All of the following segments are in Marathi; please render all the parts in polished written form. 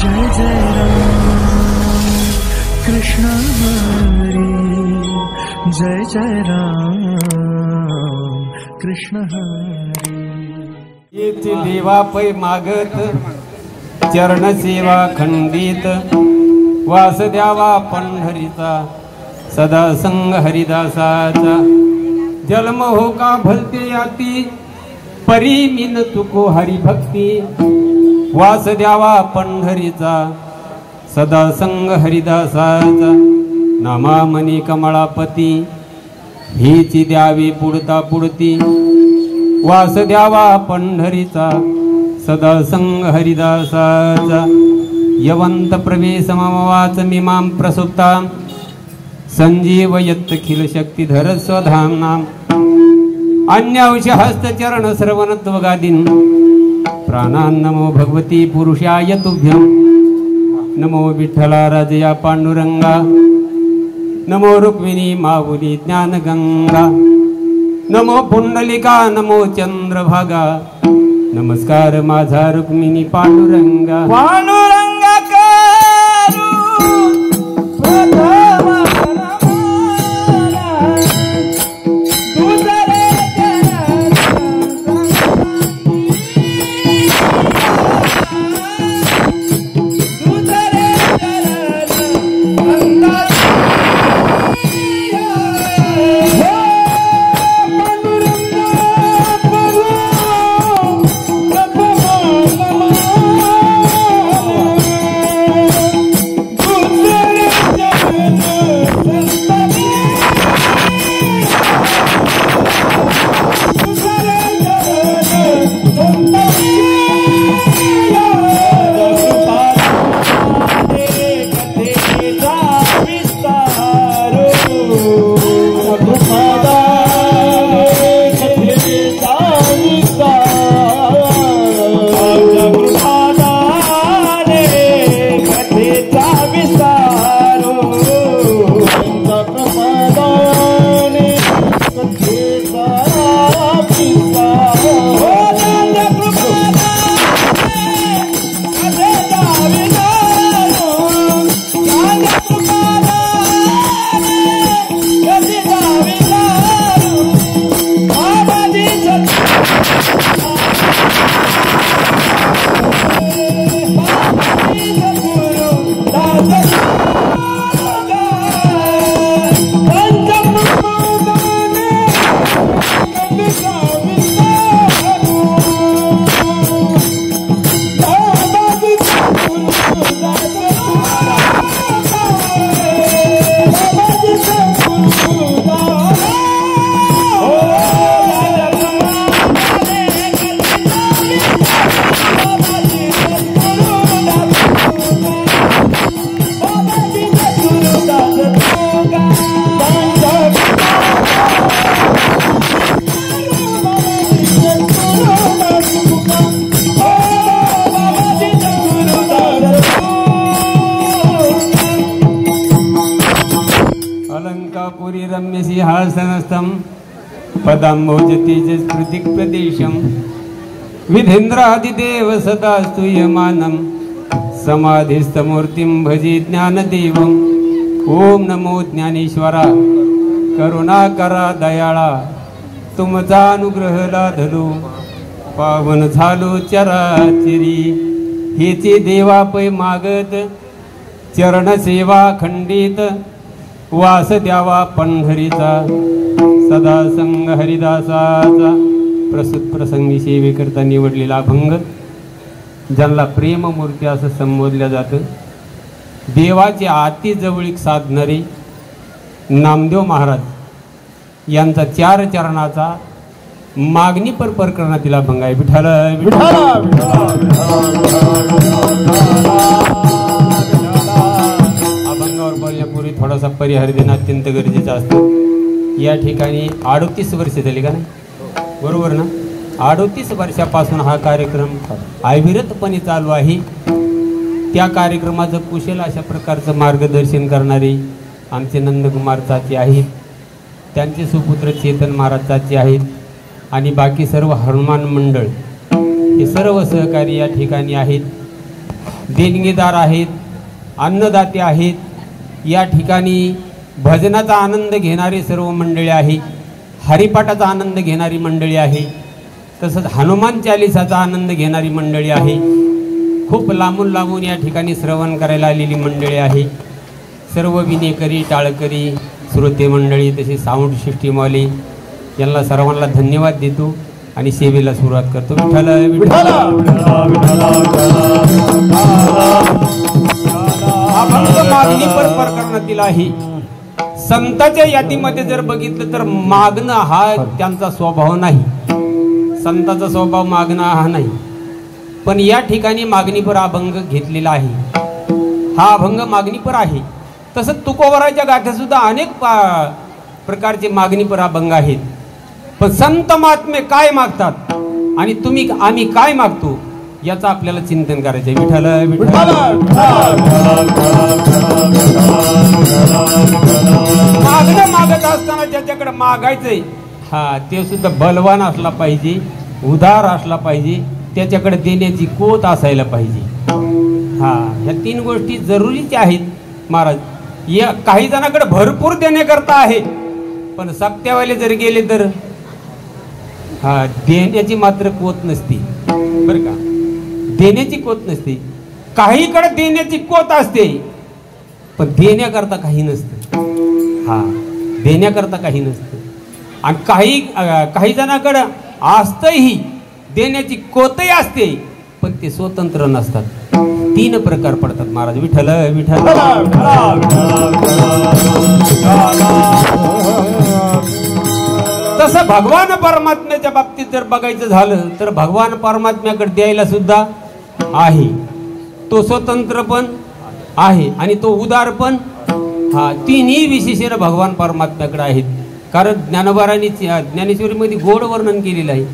जय जय राम कृष्ण हरी, जय जय राम कृष्ण हरी। येथे देवा पै मागत चरण सेवा खंडित, वास द्यावा पंढरीचा सदा संग हरिदासाचा। जन्म हो का भलते याती परी मिन तुको हरिभक्ती, वास द्यावा पंढरीचा सदा संग हरिदासाचा। नामा मनी कमळापती हीची द्यावी पुढता पुढती, वास द्यावा पंढरीचा सदा संग हरिदासाचा। यवंत प्रवेश ममवाच मिमां प्रसुप्ता, संजीवयत् खिल शक्तिधर स्वधाम्नां। अन्यौष हस्तचरण श्रवणत्वगादीन्, प्राणान् नमो भगवती पुरुषाय तुभ्यं। नमो विठ्ठला राजया पांडुरंगा, नमो रुक्मिणी माऊली ज्ञानगंगा। नमो पुंडलिका नमो चंद्रभागा, नमस्कार माझा रुक्मिणी पांडुरंगा। पांडुरंगा करू प्रथम अलंकापुरी रम्य सिंहासनस्थं पदाम्भोजतेज स्मृतिप्रदेशं। विधेन्द्रादिदेव सदा स्तूयमानं, समाधिस्थमूर्तिं भजे ज्ञानदेवम्। ओम नमो ज्ञानेश्वरा करुणाकरा दयाळा, तुमचा अनुग्रह लाधलो पावन झालो चराचरी। हेचे देवा पै मागत चरण सेवा खंडित, वास द्यावा पंढरीचा सदा संग हरिदासाचा। प्रस्तुत प्रसंगी सेवेकरता निवडलेला अभंग, ज्यांना प्रेममूर्ती असं संबोधलं जातं, देवाचे अति जवळीक साधणारे नामदेव महाराज यांचा 4 चरणाचा मागणी पर प्रकरणातील अभंग आहे। विठ्ठल अभंगावर बोलण्यापूर्वी थोडासा परिहार देणं अत्यंत गरजेचं असतं। या ठिकाणी 38 वर्ष झाली का नाही, बरोबर ना? 38 वर्षापासून हा कार्यक्रम अविरतपणे चालू आहे। त्या कार्यक्रमाचं कुशल अशा प्रकारचं मार्गदर्शन करणारे आमचे नंदकुमार चाचे आहेत, त्यांचे सुपुत्र चेतन महाराज चाचे आहेत आणि बाकी सर्व हनुमान मंडळ हे सर्व सहकारी या ठिकाणी आहेत। देणगीदार आहेत, अन्नदाते आहेत. या ठिकाणी भजनाचा आनंद घेणारी सर्व मंडळी आहे, हरिपाठाचा आनंद घेणारी मंडळी आहे, तसंच हनुमान चालिसाचा आनंद घेणारी मंडळी आहे. खूप लांबून लांबून या ठिकाणी श्रवण करायला आलेली मंडळी आहे. सर्व विनेकरी, टाळकरी, श्रोते मंडळी, तसे साऊंड सिस्टीमवाले यांना सर्वांना धन्यवाद देतो आणि सेवेला सुरुवात करतो. विठ्ठल विठ्ठल. अभंग मागणी पर प्रकरणातील आहे. संतांच्या यादीमध्ये जर बघितलं तर मागणं हा त्यांचा स्वभाव नाही. संतांचा स्वभाव मागणं हा नाही, पण या ठिकाणी मागणीपर अभंग घेतलेला आहे. हा अभंग मागणीपर आहे. तसंच तुकोबराच्या गाथ्या सुद्धा अनेक प्रकारचे मागणीपर अभंग आहेत. पण संत महात्मे काय मागतात आणि आम्ही काय मागतो याचं आपल्याला चिंतन करायचं आहे. विठ्ठल विठ्ठल. मागणं मागत असताना ज्याच्याकडे मागायचंय ते सुद्धा बलवान असला पाहिजे, उदार असला पाहिजे, त्याच्याकडे देण्याची कोत असायला पाहिजे. ह्या 3 गोष्टी जरुरीच्या आहेत महाराज. या काही जणांकडे भरपूर देण्याकरता आहे, पण सप्त्यावाले जर गेले तर देण्याची मात्र कोत नसते बरं का. देण्याची कोत नसते. काहीकडे देण्याची कोत असते, पण देण्याकरता काही नसतं. देण्याकरता काही नसतं. आणि काही जणांकडे असतंही, देण्याची कोतही असते, पण ते स्वतंत्र नसतात. 3 प्रकार पडतात महाराज. विठ्ठल विठ्ठल. तसं भगवान परमात्म्याच्या बाबतीत जर बघायचं झालं तर भगवान परमात्म्याकडे द्यायला सुद्धा आहे. तो स्वतंत्र पण आहे आणि तो उदार पण. 3ही विशेषण भगवान परमात्म्याकडे आहेत. कारण ज्ञानेश्वरीमध्ये गोड वर्णन केलेलं आहे.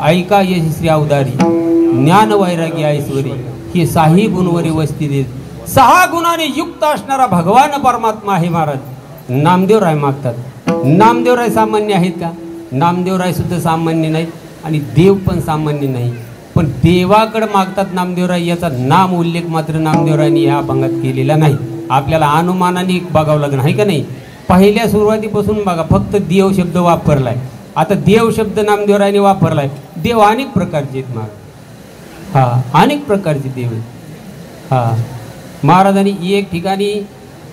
ऐका यशस्वी अवतारी, ज्ञान वैरागी ऐश्वरी, हे 6 गुणवरी वस्ती देत. 6 गुणाने युक्त असणारा भगवान परमात्मा आहे महाराज. नामदेवराय मागतात. नामदेवराय सामान्य आहेत का? नामदेवराय सुद्धा सामान्य नाहीत आणि देव पण सामान्य नाही. पण देवाकडे मागतात नामदेवराय, याचा नाम उल्लेख मात्र नामदेवरायांनी या अभंगात केलेला नाही. आपल्याला अनुमानाने बघावं लागणार आहे का नाही. पहिल्या सुरुवातीपासून बघा, फक्त देव शब्द वापरलाय. आता देव शब्द नामदेवरायांनी वापरलाय. देव अनेक प्रकारचे आहेत महाराज. अनेक प्रकारचे देव आहेत. महाराजांनी एक ठिकाणी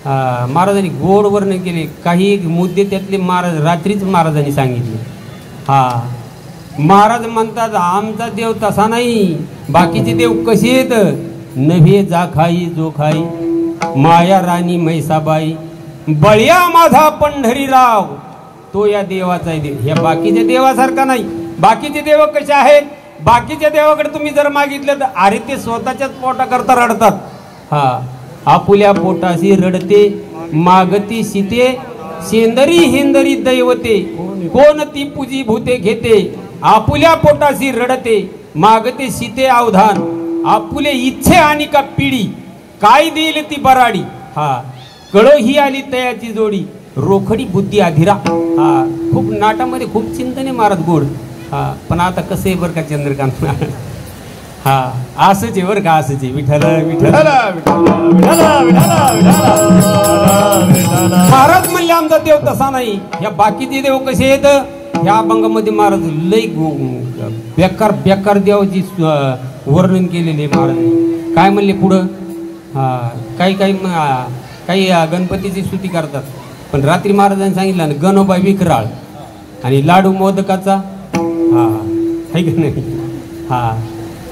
महाराजांनी गोड वर्णन केले. काही मुद्दे त्यातले महाराज रात्रीच महाराजांनी सांगितले. महाराज म्हणतात आमचा देव तसा नाही. बाकीचे देव कसे आहेत? नव्हे जा खाई जो खाई, माया राणी म्हैसाबाई, बळ्या माझा पंढरीराव, तो या देवाचा देव. ह्या बाकीच्या देवासारखा नाही. बाकीचे देव कसे आहेत? बाकीच्या देवाकडे तुम्ही जर मागितलं तर अरे ते स्वतःच्याच पोटाकरता रडतात. आपुल्या पोटाशी रडते, मागती सीते, शेंदरी हिंदरी दैवते, कोण ती पूजी भूते घेते. आपुल्या पोटाशी रडते, मागते सीते अवधान, आपुले इच्छे आणि का पिढी, काय देईल ती बराडी. कळो ही आली तयाची जोडी, रोखडी बुद्धी अधीरा. खूप नाटामध्ये खूप चिंतन आहे महाराज गोड. पण आता कसं आहे बरं का चंद्रकांत, असंच आहे बरं का, असंच आहे. विठ्ठल विठ्ठल. महाराज म्हणले आमचा देव तसा नाही. ह्या बाकीचे देव कसे आहेत? ह्या अभंगामध्ये महाराज लई बेकार बेकार देवाची वर्णन केलेले महाराज. काय म्हणले पुढं? काही काही काही गणपतीची स्तुती करतात, पण रात्री महाराजांनी सांगितलं ना, गणोबा विकराळ आणि लाडू मोदकाचा. आहे का नाही?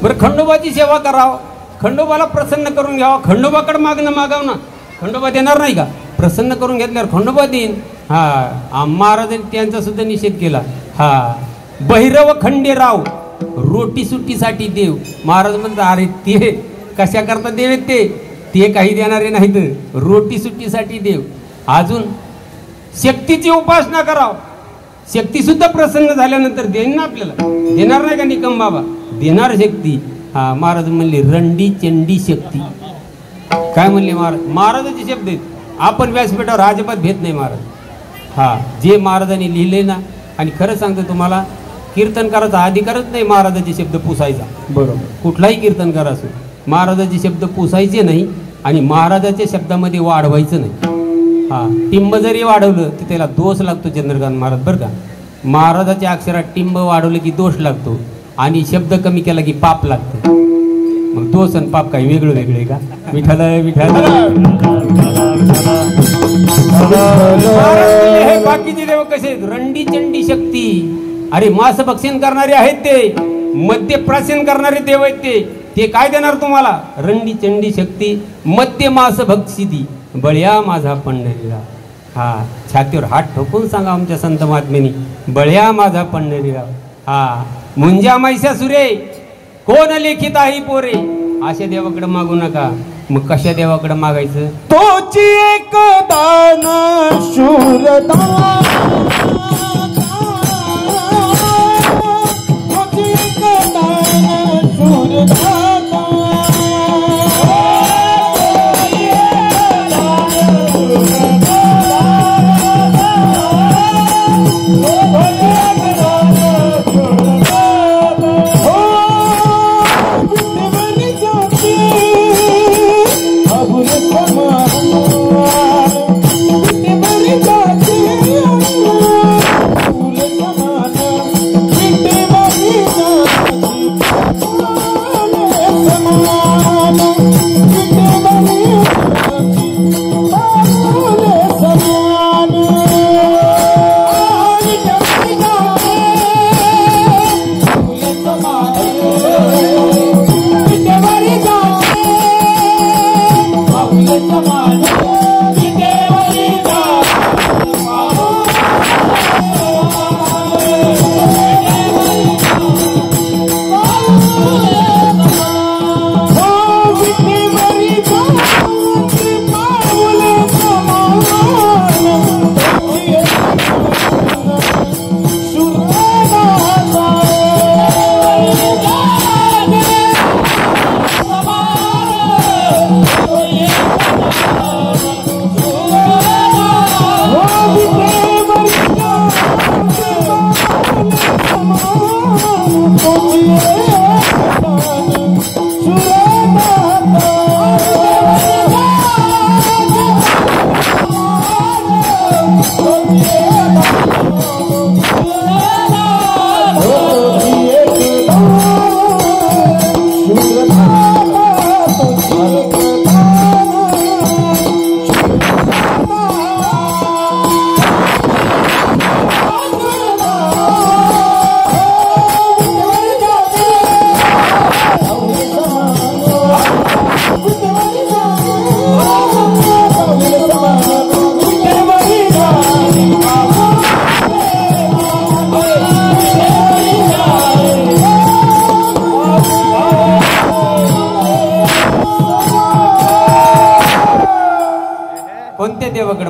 बरं, खंडोबाची सेवा करावं, खंडोबाला प्रसन्न करून घ्यावं. खंडोबाकडे मागणं मागावं ना, खंडोबा देणार नाही का? प्रसन्न करून घेतल्यावर खंडोबा देईन. महाराजांनी त्यांचा सुद्धा निषेध केला. बहिरव खंडेराव, रोटी सुट्टीसाठी देव. महाराज म्हणतात अरे ते कशा करता देव आहेत? ते काही देणारे नाहीत, रोटी सुट्टीसाठी देव. अजून शक्तीची उपासना करावं. शक्ती सुद्धा प्रसन्न झाल्यानंतर देईन ना आपल्याला. देणार नाही का निकम बाबा? देणार शक्ती. महाराज म्हणले रंडी चंडी शक्ती. काय म्हणले महाराज? महाराजाचे शब्द आहेत. आपण व्यासपीठावर अजिबात भेट नाही महाराज. जे महाराजांनी लिहिले ना, आणि खरं सांगतो तुम्हाला, कीर्तन करायचा अधिकारच नाही महाराजाचे शब्द पुसायचा. बरोबर, कुठलाही कीर्तन करा असो. महाराजाचे शब्द पुसायचे नाही आणि महाराजाच्या शब्दामध्ये वाढवायचं नाही. हा, टिंब जरी वाढवलं तर त्याला दोष लागतो चंद्रकांत महाराज बरं का. महाराजाच्या अक्षरात टिंब वाढवलं की दोष लागतो आणि शब्द कमी केला की पाप लागतं. मग दोष आणि पाप काही वेगळं वेगळे का? विठ्ठल विठ्ठल. हे बाकीचे देव कसे रंडी चंडी शक्ती, अरे मांस भक्षण करणारे आहेत ते, मद्य प्राशन करणारे देव आहेत ते काय देणार तुम्हाला? रंडी चंडी शक्ती, मद्य मांस भक्षिती, बळ्या माझा पंढरीराव. हा, छातीवर हात ठोकून सांगा आमच्या संत महात्म्यांनी, बळ्या माझा पंढरीराव. हा, मुंजा मैसासुरे कोण लेखित आहे पोरे, अशा देवाकडे मागू नका. मग कशा देवाकडे मागायचं? तोची एक दान शूरदान, तोची एक दान शूरदान.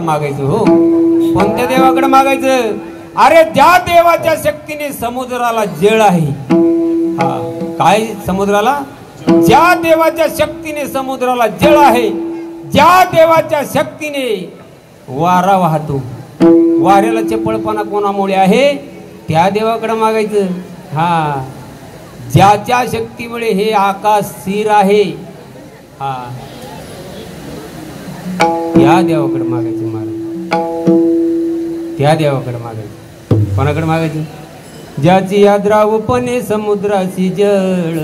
मागायचं हो, कोणत्या देवाकडे मागायचं? अरे ज्या देवाच्या शक्तीने समुद्राला जळ आहे. हा, काय समुद्राला? ज्या देवाच्या शक्तीने समुद्राला जळ आहे, ज्या देवाच्या शक्तीने वारा वाहतो, वाऱ्याला चपळपणा कोणामुळे आहे? त्या देवाकडे मागायचं. हा, ज्याच्या शक्तीमुळे हे आकाश स्थिर आहे, हा, त्या देवाकडे मागायचं. महाराज त्या देवाकडे मागायचं. कोणाकडे मागायचं? ज्याची याद्रावपणे समुद्राची जळ,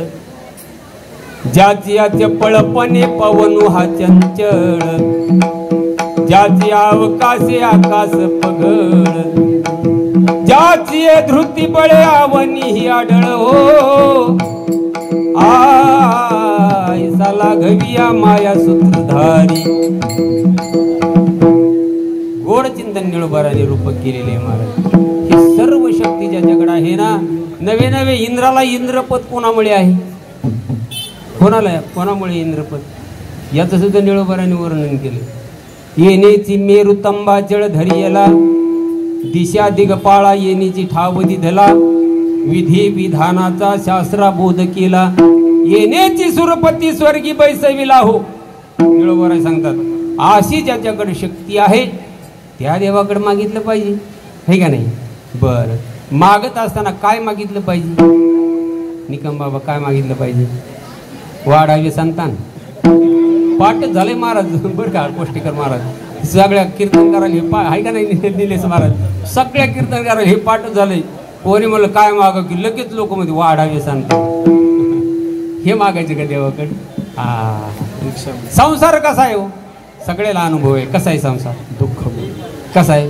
ज्याची चपळपणे पवन हा चंचळ, ज्याची अवकाशे आकाश पगळ, ज्याची धृती बळे आवनी ही आढळ हो. आयसा लाघविया माया सूत्रधारी, गोड चिंतन निळोबाराने रूप केलेले महाराज. ही सर्व शक्ती ज्याच्याकडे आहे ना, नवे नवे इंद्राला इंद्रपद कोणामुळे आहे? कोणामुळे इंद्रपद? याचं सुद्धा निळोबाराने वर्णन केले. येनेची मेरु तंबाचळ धरियला, दिशा दिगपाळा येनेची ठाव दिधला, विधी विधानाचा शास्त्राबोध केला, येनेची सुरपती स्वर्गी बैसविला हो. निळोबाराय सांगतात, अशी ज्याच्याकडे शक्ती आहे त्या देवाकडे मागितलं पाहिजे, हे का नाही? बर, मागत असताना काय मागितलं पाहिजे? निकम बाबा काय मागितलं पाहिजे? वाढावे संतान पाठ झाले महाराज बरं का गोष्टीकर महाराज सगळ्या कीर्तनकाराला हे आहे का नाही निलेश महाराज सगळ्या कीर्तनकाराला हे पाठ झालंय कोणी म्हणलं काय माग की लगेच लोक मध्ये वाढावे संतान हे मागायचे का देवाकडे हा संसार कसा आहे हो सगळ्याला अनुभव आहे कसा आहे संसार दुःख कसा आहे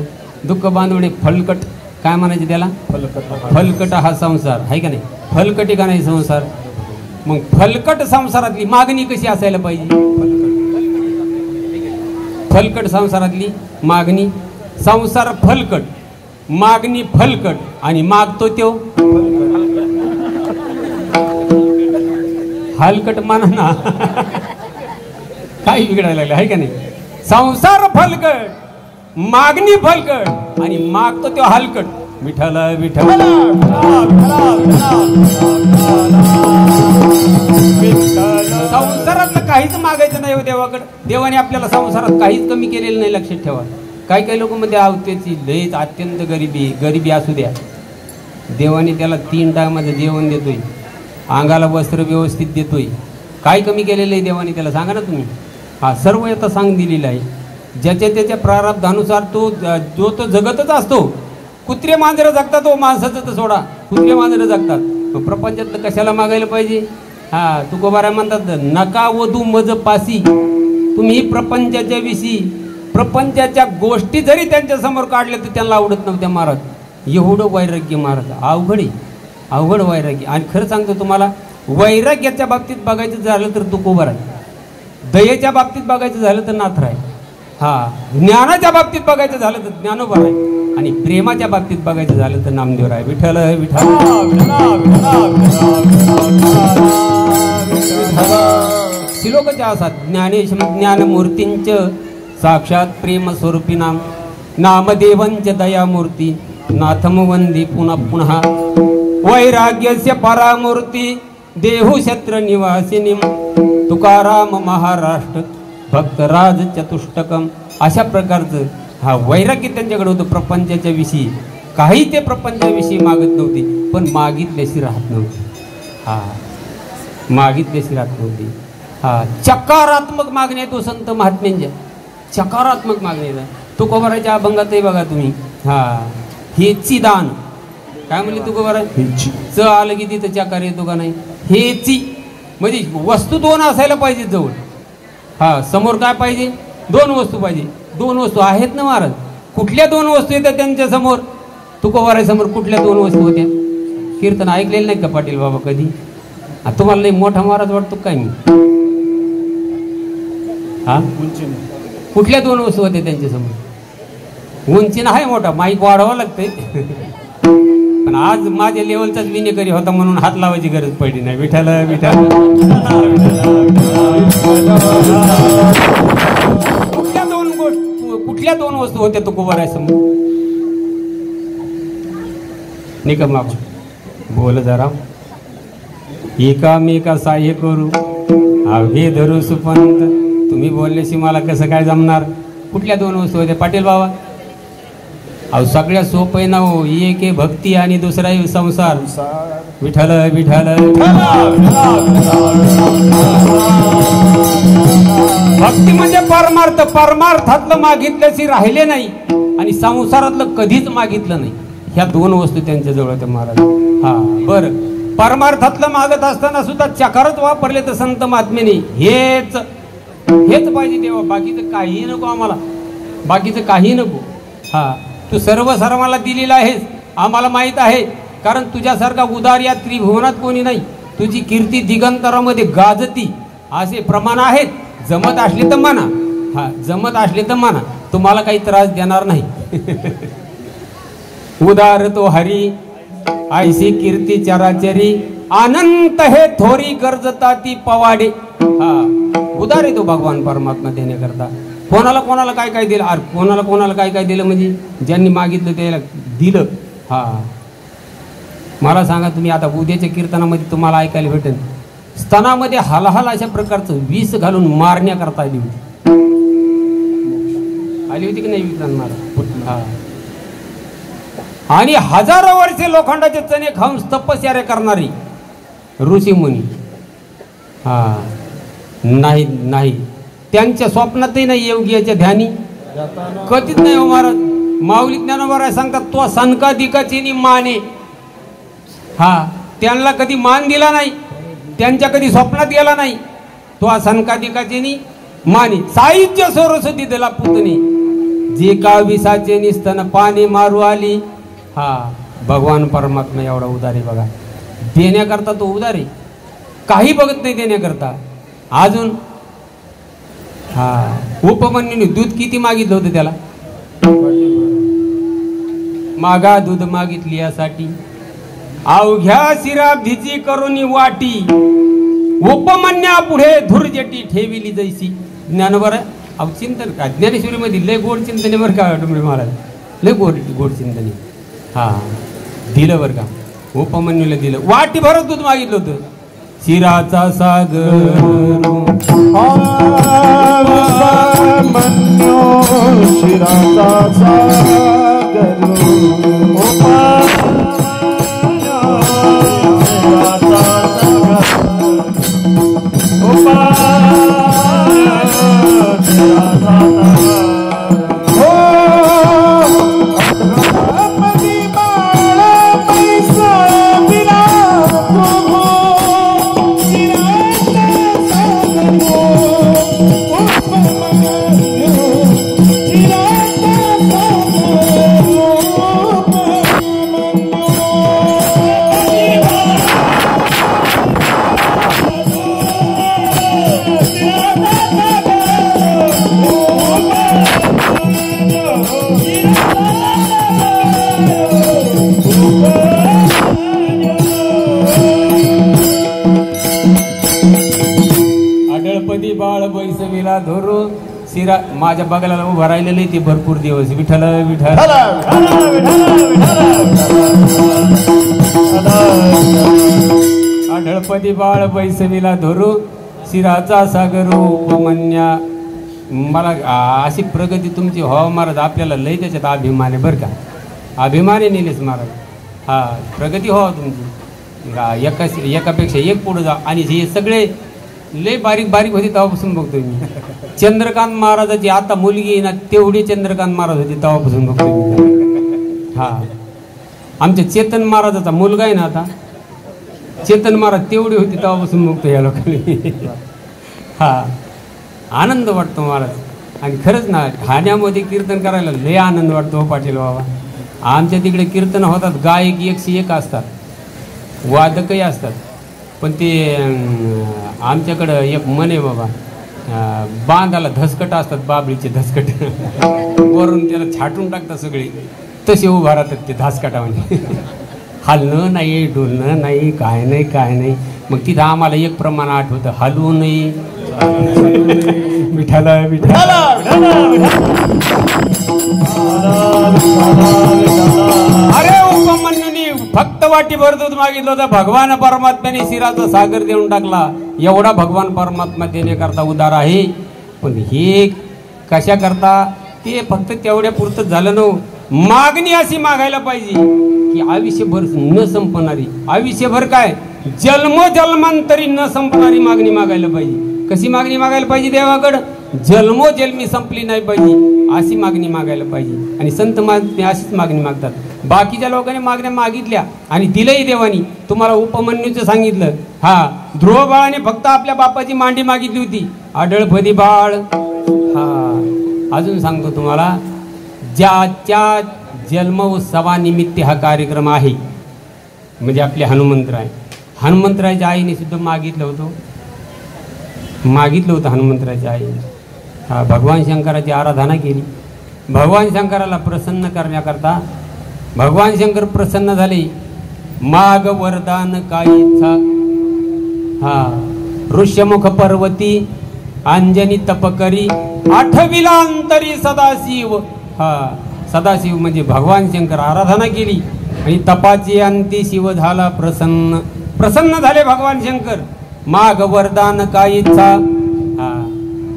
दुःख बांधवणे फलकट काय म्हणायचे त्याला फलकट हा संसार आहे का नाही फलकटी का नाही संसार मग फलकट संसारातली मागणी कशी असायला पाहिजे फलकट संसारातली मागणी संसार फलकट मागणी फलकट आणि मागतो त्यो हलकट माना ना काही बिघडायला लागलं आहे का नाही संसार फलकट मागणी फलकट आणि मागतो त्यो हलकट विठ्ठल विठ्ठल संसारातलं काहीच मागायचं नाही हो देवाकडे देवाने आपल्याला संसारात काहीच कमी केलेलं नाही लक्षात ठेवा काही काही लोक मध्ये आवतेची लयच अत्यंत गरिबी असू द्या देवाने त्याला 3 टायमाचं जेवण देतोय अंगाला वस्त्र व्यवस्थित देतोय काय कमी केलेलं आहे देवाने त्याला सांगा ना तुम्ही हा सर्व आता सांग दिलेला आहे ज्याच्या त्याच्या प्रारब्धानुसार तो जो तो जगतच असतो कुत्रे मांजरं जगतात तो माणसाचं तर सोडा कुत्रे मांजरं जगतात प्रपंचातलं कशाला मागायला पाहिजे हा तुकोबारा म्हणतात नका वधू मज पासी तुम्ही प्रपंचाच्या विषयी प्रपंचाच्या गोष्टी जरी त्यांच्या समोर काढल्या तर त्यांना आवडत नव्हत्या महाराज एवढं वैराग्य महाराज अवघड वैराग्य आणि खरं सांगतो तुम्हाला वैराग्याच्या बाबतीत बघायचं झालं तर तुकोबार आहे दयेच्या बाबतीत बघायचं झालं तर नाथ आहे हा ज्ञानाच्या बाबतीत बघायचं झालं तर ज्ञानोबा आहे आणि प्रेमाच्या बाबतीत बघायचं झालं तर नामदेव आहे विठ्ठल विठ्ठल श्लोकच्या असा ज्ञानेश ज्ञानमूर्तींच साक्षात प्रेम स्वरूपी नामदेवंच दयामूर्ती नाथम वंदी पुनः पुनः वैराग्यस्य परामूर्ती देहु शत्र निवासिनी तुकाराम महाराष्ट्र भक्तराज चतुष्टकम अशा प्रकारचं हा वैराग्य त्यांच्याकडे होतं प्रपंचाच्या विषयी काही ते प्रपंचाविषयी मागत नव्हते पण मागितल्याशी राहत नव्हते हा मागितल्याशी राहत नव्हती हा चकारात्मक मागणी आहे तो संत महात्म्यांच्या चकारात्मक मागणी आहे तुकोबाराच्या अभंगातही बघा तुम्ही हा हेची दान काय म्हणले तुकोबारा च आलं की तिथं चकार येतो का नाही हेची म्हणजे वस्तू 2 असायला पाहिजे जवळ हा समोर काय पाहिजे 2 वस्तू पाहिजे 2 वस्तू आहेत ना महाराज कुठल्या 2 वस्तू येतात त्यांच्या समोर तुकोबारा समोर कुठल्या 2 वस्तू होत्या कीर्तन ऐकलेलं नाही का पाटील बाबा कधी तुम्हाला नाही मोठा महाराज वाटतो काय मी हा कुठल्या 2 वस्तू होत्या त्यांच्या समोर उंची नाही मोठा माईक वाढवावं लागतंय पण आज माझ्या लेवलचाच विनेकरी होता म्हणून हात लावायची गरज पडली नाही विठ्ठल विठ्ठल कुठल्या 2 वस्तू होत्या तुकोबारासमोर निकम बाबा बोल जरा एकामेका सहाय्य करू आव्हे धरू सुपंत तुम्ही बोलल्याशी मला कसं काय जमणार कुठल्या 2 वस्तू होत्या पाटील बाबा अहो सगळ्या सोपं आहे ना हो एक आहे भक्ती आणि दुसरा आहे संसार विठ्ठल विठ्ठल भक्ती म्हणजे परमार्थ परमार्थातलं मागितल्याशी राहिले नाही आणि संसारातलं कधीच मागितलं नाही ह्या 2 वस्तू त्यांच्या जवळ होत्या महाराज हा बरं परमार्थातलं मागत असताना सुद्धा चकारच वापरले तर संत महात्म्याने हेच पाहिजे तेव्हा बाकीचं काही नको आम्हाला बाकीचं काही नको हा तू सर्वांना दिलेला आहेस आम्हाला माहित आहे कारण तुझ्यासारखा उदार या त्रिभुवनात कोणी नाही तुझी कीर्ती दिगंतरामध्ये गाजती असे प्रमाण आहेत जमत असले तर म्हणा हा जमत असले तर म्हणा तुम्हाला काही त्रास देणार नाही उदार तो हरी ऐसी कीर्ती चराचरी अनंत हे थोरी गरजता ती पवाडे हा उदार आहे तो भगवान परमात्मा देण्याकरता कोणाला काय काय दिलं अरे कोणाला काय दिलं म्हणजे ज्यांनी मागितलं त्याला दिलं हा मला सांगा तुम्ही आता उद्याच्या कीर्तनामध्ये तुम्हाला ऐकायला भेटेल स्तनामध्ये हालहाल अशा प्रकारचं विष घालून मारण्याकरता आली होती की नाही विक्रांत महाराज हा आणि हजारो वर्षे लोखंडाचे चणे खाऊन तपस्या करणारी ऋषी मुनी हा नाही नाही, त्यांच्या स्वप्नातही नाही योग्याच्या ध्यानी कधीच नाही हो महाराज. माऊली ज्ञानोबा सांगतात तो सनकाधिकाची माने. हा त्यांना कधी मान दिला नाही, त्यांच्या कधी स्वप्नात गेला नाही. तो सनकाधिकाची माने. साहित्य सरस्वती दिला पुतणी जे का विसाचे निस्तन पाणी मारू आली. हा भगवान परमात्मा एवढा उदारी बघा. देण्याकरता तो उदारी, काही बघत नाही देण्याकरता. अजून हा उपमन्यूने दूध किती मागितलं होतं त्याला? मागा दूध मागितली यासाठी अवघ्या शिराब्धीची करुणी वाटी. उपमन्या पुढे धुर्जटी ठेविली जैसी. ज्ञानोबा अव चिंतन का ज्ञानेश्वरी मध्ये लय गोड चिंतने बरं का डुमरे महाराज, लय गोड गोड चिंतने. हा दिलं बरं का, उपमन्यूला दिलं. वाटी भरत दूध मागितलं होतं. शिराचा सागर शिराचा सागर धोरू शिरा माझ्या बगलाला उभं राहिलेलं ते भरपूर दिवस. विठ्ठल विठ्ठल आढळपदी बाळ बैसविला धोरू शिराचा सागर उपमन्या. मला अशी प्रगती तुमची हो महाराज, आपल्याला लय त्याच्यात अभिमान आहे बरं का. अभिमान आहे निलेश महाराज. हा प्रगती हो तुमची, एकापेक्षा एक पुढे जा. आणि हे सगळे लय बारीक बारीक होती तेव्हापासून बघतोय मी. चंद्रकांत महाराजाची आता मुलगी आहे ना तेवढी चंद्रकांत महाराज होती तेव्हापासून बघतोय मी. हा आमच्या चेतन महाराजाचा मुलगा आहे ना आता, चेतन महाराज तेवढी होती तेव्हापासून बघतो या लोकांनी. हा आनंद वाटतो महाराज. आणि खरंच ना ठाण्यामध्ये कीर्तन करायला लय आनंद वाटतो हो पाटील बाबा. आमच्या तिकडे कीर्तन होतात, गायक 101 असतात, वादकही असतात. पण ते आमच्याकडं एक मन आहे बाबा, बांधाला धसकट असतात, बाबळीचे धसकट वरून त्याला छाटून टाकतात सगळे, तसे उभा राहतात ते धासकाटामध्ये. हलणं नाही, डोलणं नाही, काय नाही काय नाही. मग तिथं आम्हाला एक प्रमाण आठवतं, हलवू नाही. विठाला विठाला अरे उपमन्यूनी फक्त वाटी भर दूध मागितलं होतं, भगवान परमात्म्याने शिराचा सागर देऊन टाकला. एवढा भगवान परमात्मा देण्याकरता उदार आहे. पण हे कशा करता ते फक्त तेवढ्या पुरतं झालं नव्ह. मागणी अशी मागायला पाहिजे की आयुष्यभर न संपणारी, आयुष्यभर काय जन्मोजन्मांतरी न संपणारी मागणी मागायला पाहिजे. कशी मागणी मागायला पाहिजे देवाकडं? जन्मोजन्मी संपली नाही पाहिजे अशी मागणी मागायला पाहिजे. आणि संत महात्मे अशीच मागणी मागतात. बाकीच्या लोकांनी मागण्या मागितल्या आणि दिलंही देवानी. तुम्हाला उपमन्यूचं सांगितलं. हा ध्रुव बाळाने फक्त आपल्या बापाची मांडी मागितली होती, आढळपदी बाळ. हा अजून सांगतो तुम्हाला, ज्याच्या जन्म उत्सवानिमित्त हा कार्यक्रम आहे, म्हणजे आपले हनुमंतराय, हनुमंतरायच्या आईने सुद्धा मागितलं होतं हनुमंतरायच्या आईने. हा भगवान शंकराची आराधना केली. भगवान शंकराला प्रसन्न करण्याकरता भगवान शंकर प्रसन्न झाले. माग वरदान काय इच्छा. हा ऋष्यमुख पर्वती अंजनी तपकरी आठविला अंतरी सदाशिव. हा सदाशिव म्हणजे भगवान शंकर आराधना केली आणि तपाची अंती शिव झाला प्रसन्न. प्रसन्न झाले भगवान शंकर. माग वरदान काय इच्छा. हा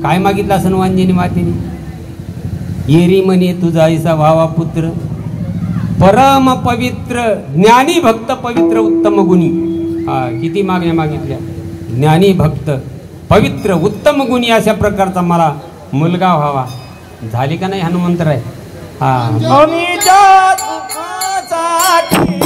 काय मागितलं असं अंजनी मातेने? येरी म्हणे तुझा ऐसा भावा पुत्र, परम पवित्र ज्ञानी भक्त पवित्र उत्तम गुणी. हा किती मागण्या मागितल्या. ज्ञानी भक्त पवित्र उत्तम गुणी अशा प्रकारचा मला मुलगा व्हावा. झाली का नाही हनुमंतराय? हा अनिच्या दुःखासाठी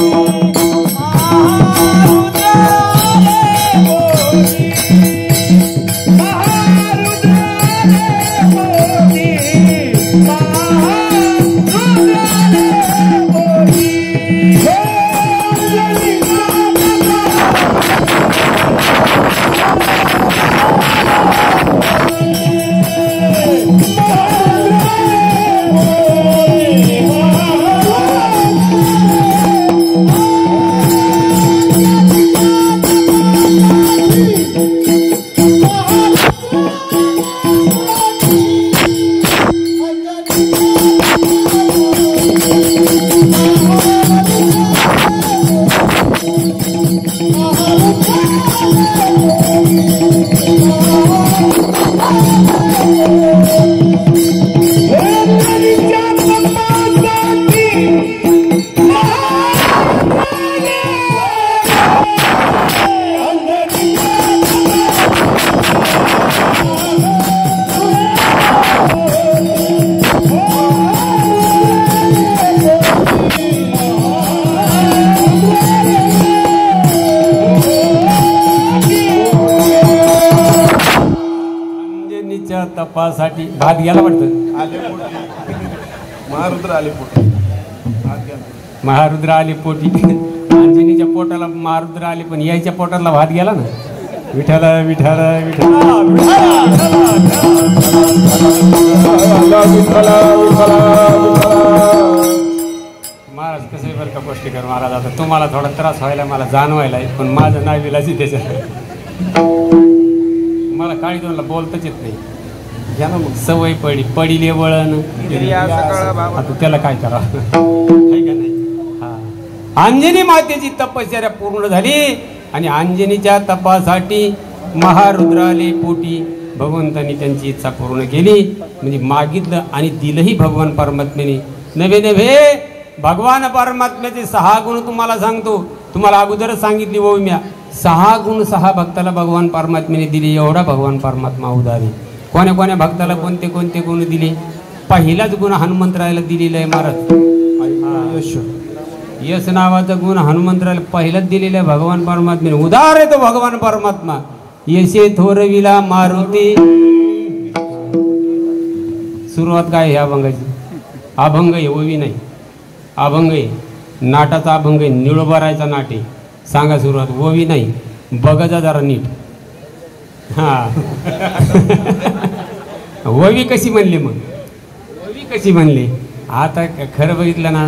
तपासाठी भात गेला वाटतं. महारुद्र आले पोटी. महारुद्र आले पोटी. अंजनीच्या पोटाला महारुद्र आले पण यायच्या पोटाला भात गेला ना. विठ्ठल विठ्ठल विठ्ठल महाराज कसं आहे बरं का गोष्टीकर महाराज. आता तुम्हाला थोडा त्रास व्हायला मला जाणवायला आहे पण माझं नाव विलासी त्याच्यात मला काळी दोनला बोलताच येत नाही. घ्या ना मग सवय पडिले वळण आता त्याला काय करावं. अंजनी मातेची तपश्चर्या पूर्ण झाली आणि अंजनीच्या तपासाठी महारुद्राले पोटी भगवंतांनी त्यांची इच्छा पूर्ण केली. म्हणजे मागितलं आणि दिलंही भगवान परमात्म्याने. नव्हे नव्हे भगवान परमात्म्याचे 6 गुण तुम्हाला सांगतो. तुम्हाला अगोदरच सांगितली हो म्या 6 गुण 6 भक्ताला भगवान परमात्म्याने दिले. एवढा भगवान परमात्मा उदारी. कोण्या कोण्या भक्ताला कोणते कोणते गुण दिले? पहिलाच गुण हनुमंतरायला दिलेला आहे महाराज. यश नावाचा गुण हनुमंतरायला पहिलाच दिलेला आहे भगवान परमात्म्याने. उदार आहे तो भगवान परमात्मा. यशे थोरविला मारुती. सुरुवात काय आहे अभंगाची? अभंग आहे ओवी नाही. अभंग आहे नाटाचा अभंग आहे. निळोबारायचा नाट आहे. सांगा सुरुवात. ओवी नाही. बघा जरा नीट. हा ओवी कशी म्हणली मग? ओवी कशी म्हणली? आता खरं बघितलं ना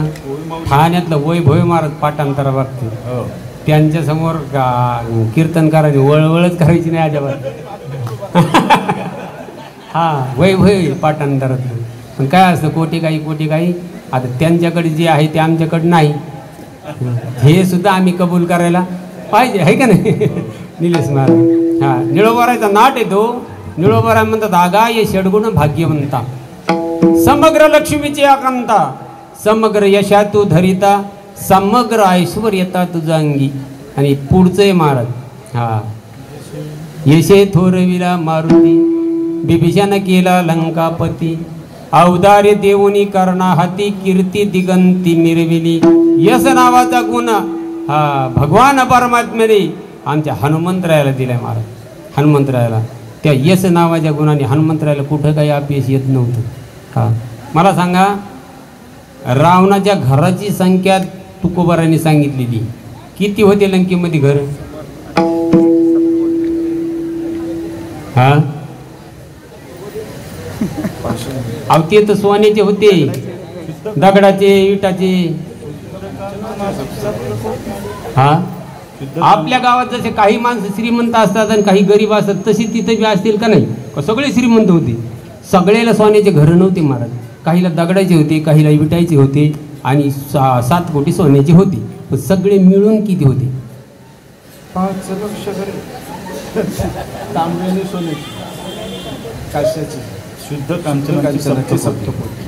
ठाण्यातलं वैभव महाराज पाठांतरा बाबतीत त्यांच्या समोर कीर्तनकारांनी वळवळच करायची नाही अजिबात. हा वैभव पाठांतरातलं. पण काय असतं कोटी काही आता त्यांच्याकडे जे आहे ते आमच्याकडे नाही. हे सुद्धा आम्ही कबूल करायला पाहिजे आहे का नाही? निलेश महाराज. हा निळोबारायचा नाट येतो. निळोबाराय म्हणतात आगा ये षडगुण भाग्यवंता समग्र लक्ष्मीची आकांता समग्र यशा तू धरिता समग्र ऐश्वर्यता तुझा अंगी. आणि पुढचं महाराज. हा यशे थोरविला मारुती बिभीषण केला लंकापती अवदार्य देवनी कर्णा हाती कीर्ती दिगंती मिरविली. यश नावाचा गुण हा भगवान परमात्म्याने आमच्या हनुमंतरायाला दिलाय महाराज. हनुमंतरायाला त्या यश नावाच्या गुणाने हनुमंतरायाला कुठं काही अपयश येत नव्हतं. हा मला सांगा रावणाच्या घराची संख्या तुकोबारांनी सांगितलेली किती होते लंकेमध्ये घर? हा अहो ते तर सोन्याचे होते दगडाचे इटाचे. हा आपल्या गावात जसे काही माणसं श्रीमंत असतात आणि काही गरीब असतात तशी तिथे बी असतील का नाही? सगळे श्रीमंत होते. सगळ्याला सोन्याचे घर नव्हते महाराज. काहीला दगडाचे होते काहीला विटायचे होते आणि 7 कोटी सोन्याचे होते. पण सगळे मिळून किती होते? 5 लक्ष तांब्याने सोन्याची काश्याची शुद्ध कांचनाची 7 कोटी.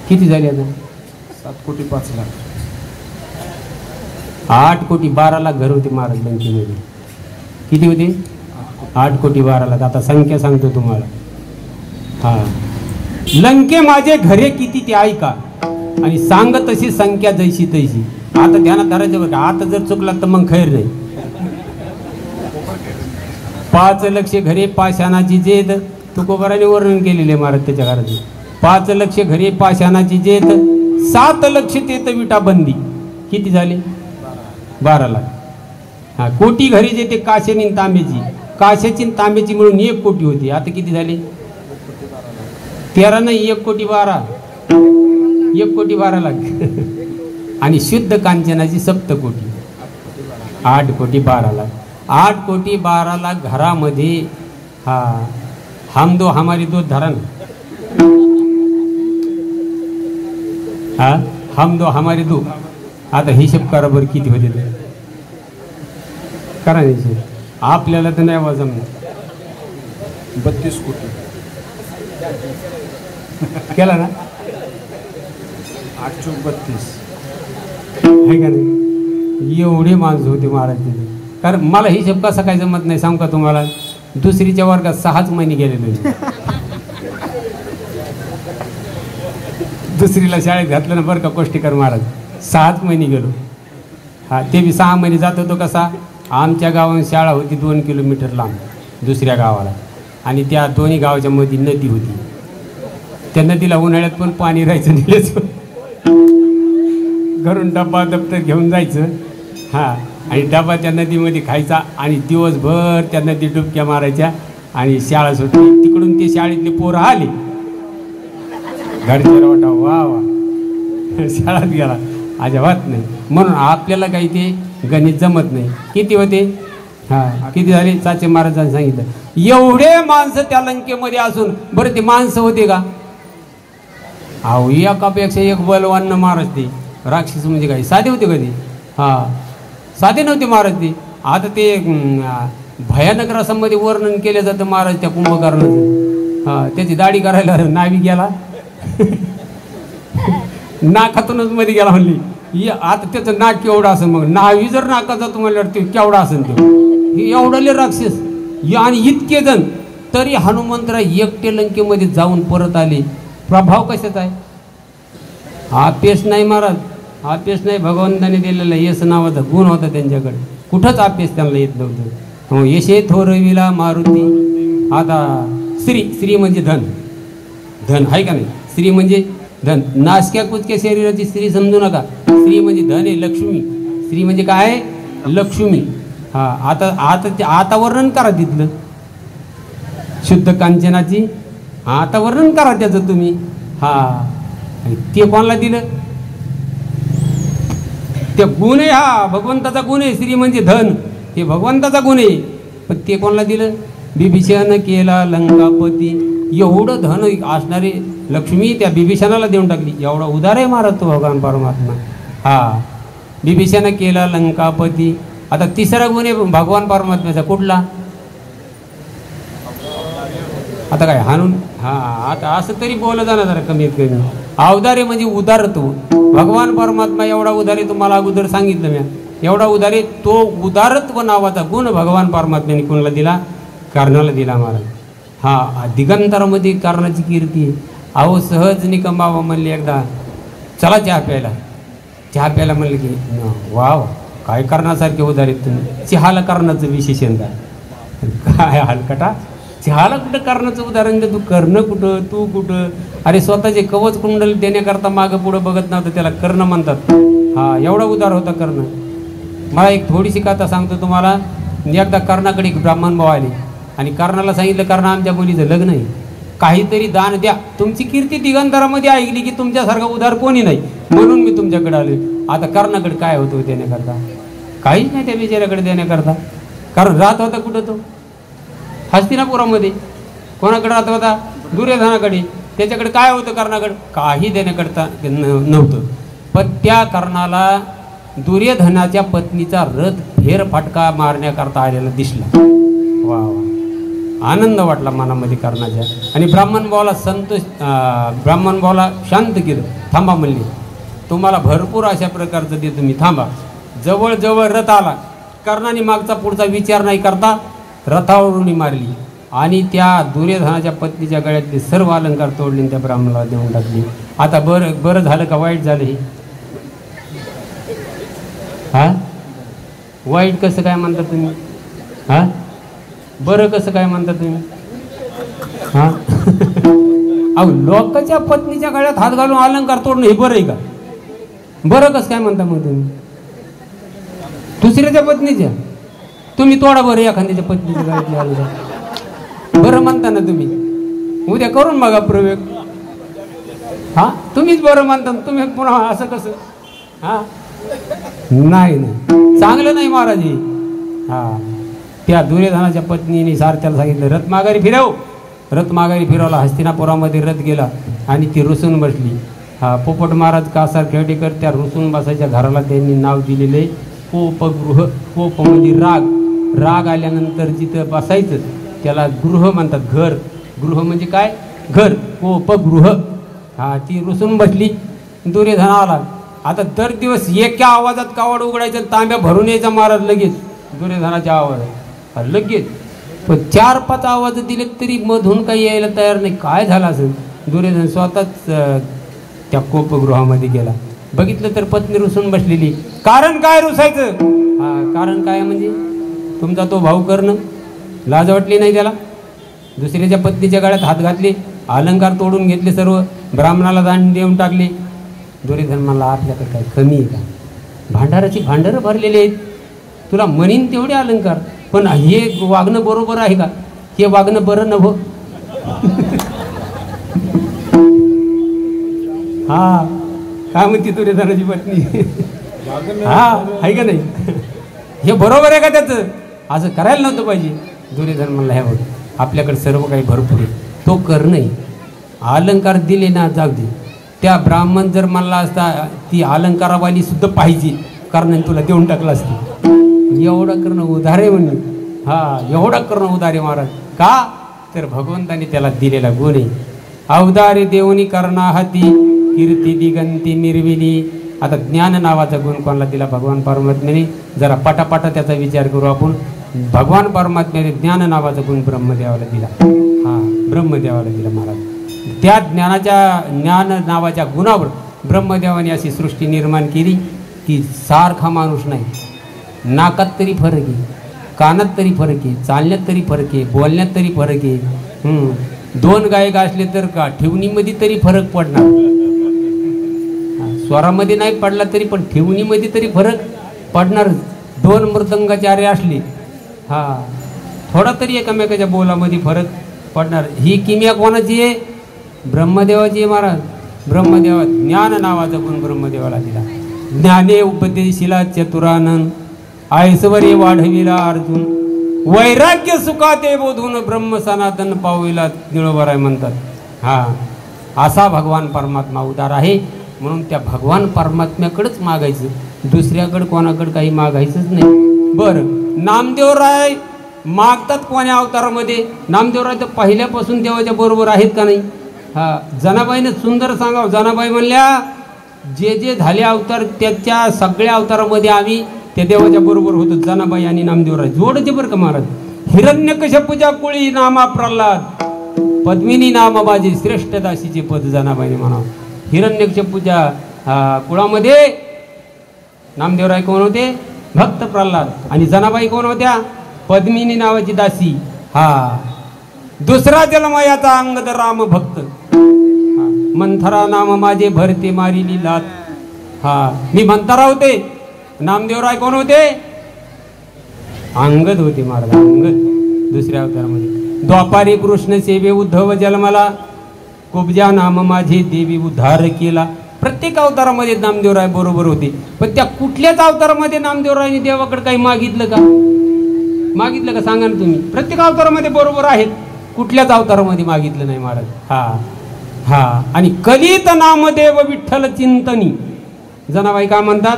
किती झाले आता? 7 कोटी 5 लाख. 8 कोटी 12 लाख घर होते महाराज लंकेमध्ये. किती होते? 8,12,00,000. आता संख्या सांगतो तुम्हाला. हा, लंके माझे घरे किती ते ऐका आणि सांग तशी संख्या जैशी तैशी. आता ध्यानात धरायचं बघा. आता जर चुकला तर मग खैर नाही. 5,00,000 घरे पाषाणाची जेद. तुकोबाराने वर्णन केलेले महाराज त्याच्या घराचे. 5,00,000 घरे पाषाणाची जेद, 7,00,000 तेत विटा बंदी. किती झाले? 12,00,000. हा, कोटी घरी जे ते काशेनी तांब्याची, काशाची तांब्याची मिळून 1 कोटी होती. आता किती झाले? 13 नाही, 1,12,00,000. 1,12,00,000. आणि शुद्ध कांचनाची 7 कोटी, 8,12,00,000. 8,12,00,000 घरामध्ये. हा, हम दो हमारी दो धरण. हा, हम दो हमारे दो. आता हिशोब करा बरं किती होते ते. करा हिशोब. आपल्याला तर नाही जमणार. 32 कोटी केला ना? 8 चौक 32 आहे का नाही? एवढे माणसं होते महाराज तिथे. कारण मला हिशोब कसा काय जमत नाही सांगू का तुम्हाला. दुसरीच्या वर्गात 6च महिने गेलेले. दुसरीला शाळेत घातलं ना बरं का कोष्टीकर महाराज. 6च महिने गेलो. हा, ते बी 6 महिने जात होतो. कसा? आमच्या गावात शाळा होती 2 किलोमीटर लांब दुसऱ्या गावाला, आणि त्या दोन्ही गावाच्या मध्ये नदी होती. त्या नदीला उन्हाळ्यात पण पाणी राहायचं नेलेच. घरून डब्बा दप्तर घेऊन जायचं. हां, आणि डबा त्या नदीमध्ये खायचा आणि दिवसभर त्या नदी डुबक्या मारायच्या. आणि शाळा सुटली. तिकडून ते शाळेतले पोरं आले. घरच्याला वाटा वा वा शाळेत गेला. अजिबात नाही. म्हणून आपल्याला काही ते गणित जमत नाही. किती होते? हां, किती झाले? चाचे महाराजांनी सांगितलं. एवढे माणसं त्या लंकेमध्ये असून बरं ते माणसं होते का? अहो, एकापेक्षा एक बलवान महाराज ते. राक्षस म्हणजे काय साधे होते कधी? हां, साधे नव्हते महाराज ते. आता ते भयानक रसामध्ये वर्णन केलं जातं महाराज त्या कुंभकर्णाचं. हां, त्याची दाढी करायला नावी गेला. नाकातूनच मध्ये गेला म्हणली. आता त्याचं नाक केवढं असेल मग. नावी जर नाकाचा तुम्हाला ते केवढा असेल ते. एवढले राक्षस आणि इतके जण. तरी हनुमंतराय एकटे लंकेमध्ये जाऊन परत आले. प्रभाव कशाचा आहे? आपेश नाही महाराज, आपेश नाही. भगवंताने दिलेला यश नावाचा गुण होता त्यांच्याकडे. कुठंच आपेश त्यांना येत नव्हतं. यशे थोरविला मारुती. आता श्री, श्री म्हणजे धन. धन आहे का नाही? श्री म्हणजे धन. नासक्या कुचक्या शरीराची स्त्री समजू नका. स्त्री म्हणजे धन आहे, लक्ष्मी. स्त्री म्हणजे काय आहे? लक्ष्मी. हा, आता आता आता वर्णन करा तिथलं शुद्ध कांचनाची. आता वर्णन करा त्याचं तुम्ही. हा, ते कोणाला दिलं? ते गुण आहे. हा, भगवंताचा गुण आहे. स्त्री म्हणजे धन, हे भगवंताचा गुण आहे. पण ते कोणाला दिलं? बिभीषण केला लंकापती. एवढं धन असणारी लक्ष्मी त्या बिभीषणाला देऊन टाकली. एवढा उदार आहे महाराज तो भगवान परमात्मा. हा, बिभीषण केला लंकापती. आता तिसरा गुण आहे भगवान परमात्म्याचा. कुठला? आता काय हाणून. हा, आता असं तरी बोला जाणार जरा कमीत कमी. अवदारे म्हणजे उदारत्व. भगवान परमात्मा एवढा उदार आहे. तुम्हाला अगोदर सांगितलं मी. एवढा उदार आहे. तो उदारत्व नावाचा गुण भगवान परमात्म्याने कोणाला दिला? कर्णाला दिला महाराज. हा, दिगंतरामध्ये कर्णाची कीर्ती आहे. अहो, सहज निकम बाबा म्हणले एकदा, चला चहा प्यायला. चहा प्यायला म्हणलं की वाव, काय कर्णासारखे उदार आहेत तुम्ही. चहाला कर्णाचं विशेषण काय हलकटा. चहाला कुठं कर्णाचं उदाहरण दे. तू कर्ण कुठं, तू कुठं. अरे स्वतःचे कवच कुंडल देण्याकरता मागं पुढं बघत नव्हतं, त्याला कर्ण म्हणतात. हा, एवढा उदार होता कर्ण. मला एक थोडीशी कथा सांगतो तुम्हाला. एकदा कर्णाकडे एक ब्राह्मण भाऊ आले आणि कर्णाला सांगितलं, कर्ण आमच्या मुलीचं लग्न आहे, काहीतरी दान द्या. तुमची कीर्ती दिगंतरामध्ये ऐकली की तुमच्यासारखा उदार कोणी नाही, म्हणून मी तुमच्याकडे आले. आता कर्णाकडे काय होतं देण्याकरता? काहीच नाही त्या बिचाऱ्याकडे देण्याकरता. कारण राहत होता कुठं तो? हस्तिनापुरामध्ये. कोणाकडे राहत होता? दुर्योधनाकडे. त्याच्याकडे काय होतं कर्णाकडे? काही देण्याकरता नव्हतं. पण त्या कर्णाला दुर्योधनाच्या पत्नीचा रथ फेरफटका मारण्याकरता आलेला दिसला. वा वा, आनंद वाटला मनामध्ये कर्णाच्या. आणि ब्राह्मण भावाला शांत केलं. थांबा म्हणले, तुम्हाला भरपूर अशा प्रकारचं ते तुम्ही थांबा. जवळ जवळ रथ आला. कर्णाने मागचा पुढचा विचार नाही करता रथावरून मारली आणि त्या दुर्योधनाच्या पत्नीच्या गळ्यातले सर्व अलंकार तोडले आणि त्या ब्राह्मणाला देऊन टाकली. आता बरं झालं का वाईट झालं हे? हा, वाईट कसं काय म्हणता तुम्ही? हा, बरं कसं काय म्हणता तुम्ही? हा अहो, लोकांच्या पत्नीच्या गळ्यात हात घालून अलंकार तोडणं हे बरं आहे का? बरं कसं काय म्हणता मग तुम्ही? दुसऱ्याच्या पत्नीच्या तुम्ही तोडा बरं एखाद्याच्या पत्नीच्या गळ्यातले अलंकार. बरं म्हणता ना तुम्ही? उद्या करून बघा प्रयोग. हा, तुम्हीच बरं म्हणता, तुम्ही पुन्हा असं कसं? हा, नाही नाही, चांगलं नाही महाराज. हा, त्या दुर्योधनाच्या पत्नीने सारथ्याला सांगितलं रथ माघारी फिरव. रथ माघारी फिरवला. हस्तिनापुरामध्ये रथ गेला आणि ती रुसून बसली. हा, पोपट महाराज कासार खेडेकर त्या रुसून बसायच्या घराला त्यांनी नाव दिलेले कोपगृह. कोप म्हणजे राग. राग आल्यानंतर जिथं बसायचं त्याला गृह म्हणतात. घर. गृह म्हणजे काय? घर. कोपगृह. हा, ती रुसून बसली. दुर्योधन आला. आता दर दिवस एका आवाजात कावड उघडायचं, तांब्या भरून यायचा महाराज लगेच. दुर्योधनाच्या आवाज लगेच. पण 4-5 आवाज दिले तरी मधून काही यायला तयार नाही. काय झालं असेल? दुर्योधन स्वतःच त्या कोपगृहामध्ये गेला. बघितलं तर पत्नी रुसून बसलेली. कारण काय रुसायचं? हा, कारण काय म्हणजे तुमचा तो भाऊ करणं. लाज वाटली नाही त्याला? दुसऱ्याच्या पत्नीच्या गळ्यात हात घातले, अलंकार तोडून घेतले सर्व, ब्राह्मणाला दान देऊन टाकले. दुर्योधन म्हणला आपल्याकडे काय कमी आहे का? भांडाराची भांडारं भरलेली आहेत, तुला म्हणीन तेवढे अलंकार, पण हे वागणं बरोबर आहे का? हे वागणं बरं नव्ह. हा, काय म्हणते दुर्योधनाची पत्नी? हा, आहे का नाही? हे बरोबर आहे का त्याचं? असं करायला नव्हतं पाहिजे. दुर्योधन म्हणला हे बघ, आपल्याकडे सर्व काही भरपूर आहे, तो कर नाही. अलंकार दिले ना, जाऊ दे. त्या ब्राह्मण जर म्हणला असता ती अलंकारावाली सुद्धा पाहिजे, कारण तुला देऊन टाकलं असतं. एवढं करणं उधार आहे म्हणून. हा, एवढं करणं उधार आहे महाराज. का तर भगवंताने त्याला दिलेला गुण आहे. अवधारे देवनी करणा हाती कीर्ती दिगंती मिरविली. आता ज्ञान नावाचा गुण कोणाला दिला? भगवान परमात्म्याने. जरा पटापटा त्याचा विचार करू आपण. भगवान परमात्म्याने ज्ञान नावाचा गुण ब्रह्मदेवाला दिला. हा, ब्रह्मदेवाला दिला महाराज. त्या ज्ञान नावाच्या गुणावर ब्रह्मदेवाने अशी सृष्टी निर्माण केली की सारखा माणूस नाही. नाकात तरी फरक आहे, कानात तरी फरक आहे, चालण्यात तरी फरक आहे, बोलण्यात तरी फरक आहे. 2 गायक असले तर का ठेवणीमध्ये तरी फरक पडणार. स्वरामध्ये नाही पडला तरी पण ठेवणीमध्ये तरी फरक पडणार. 2 मृदंगाचार्य असले, हा, थोडा तरी एकमेकाच्या बोलामध्ये फरक पडणार. ही किमया कोणाची आहे? ब्रह्मदेवाची आहे महाराज. ब्रह्मदेवा ज्ञान नावाचा गुण ब्रह्मदेवाला दिला. ज्ञाने उपदेशिला चतुरानंद, ऐश्वर्य वाढविला अर्जुन, वैराग्य सुखाते बोधून ब्रह्म सनातन पाविला निळोबराय म्हणतात. हा, असा भगवान परमात्मा उदार आहे. म्हणून त्या भगवान परमात्म्याकडेच मागायचं, दुसऱ्याकडे कोणाकडे काही मागायचंच नाही. बरं, नामदेवराय मागतात कोण्या अवतारामध्ये? नामदेवराय तर पहिल्यापासून देवाच्या बरोबर आहेत का नाही? हा, जनाबाईने सुंदर सांगावं. जनाबाई म्हणल्या जे जे झाले अवतार त्याच्या सगळ्या अवतारामध्ये आम्ही त्या देवाच्या बरोबर होतो. जनाबाई आणि नामदेवराय जोडचे बरं का महाराज. हिरण्यकश्यपूजा कुळी नामा प्रल्हाद, पद्मिनी नाम माझी श्रेष्ठ दासीचे पद जनाबाईने म्हणावं. हिरण्यकश्यपूच्या कुळामध्ये नामदेवराय कोण होते? भक्त प्रल्हाद. आणि जनाबाई कोण होत्या? पद्मिनी नावाची दासी. हा, दुसरा जन्मयाचा अंगद राम भक्त. मंथरा नाम माझे भरते मारिली लात. हा, मी मंथरा होते. नामदेवराय कोण होते? अंगद होते महाराज. अंगद दुसऱ्या अवतारामध्ये. द्वापारी कृष्ण सेवे उद्धव जन्मला, कुब्जा नाम माझे देवी उद्धार केला. प्रत्येक अवतारामध्ये नामदेवराय बरोबर होते. पण त्या कुठल्याच अवतारामध्ये नामदेवरायने देवाकडे काही मागितलं का? मागितलं का सांगा ना तुम्ही? प्रत्येक अवतारामध्ये बरोबर आहेत, कुठल्याच अवतारामध्ये मागितलं नाही महाराज. हा हा, आणि कलित नामदेव विठ्ठल चिंतनी. जनाबाई काय म्हणतात?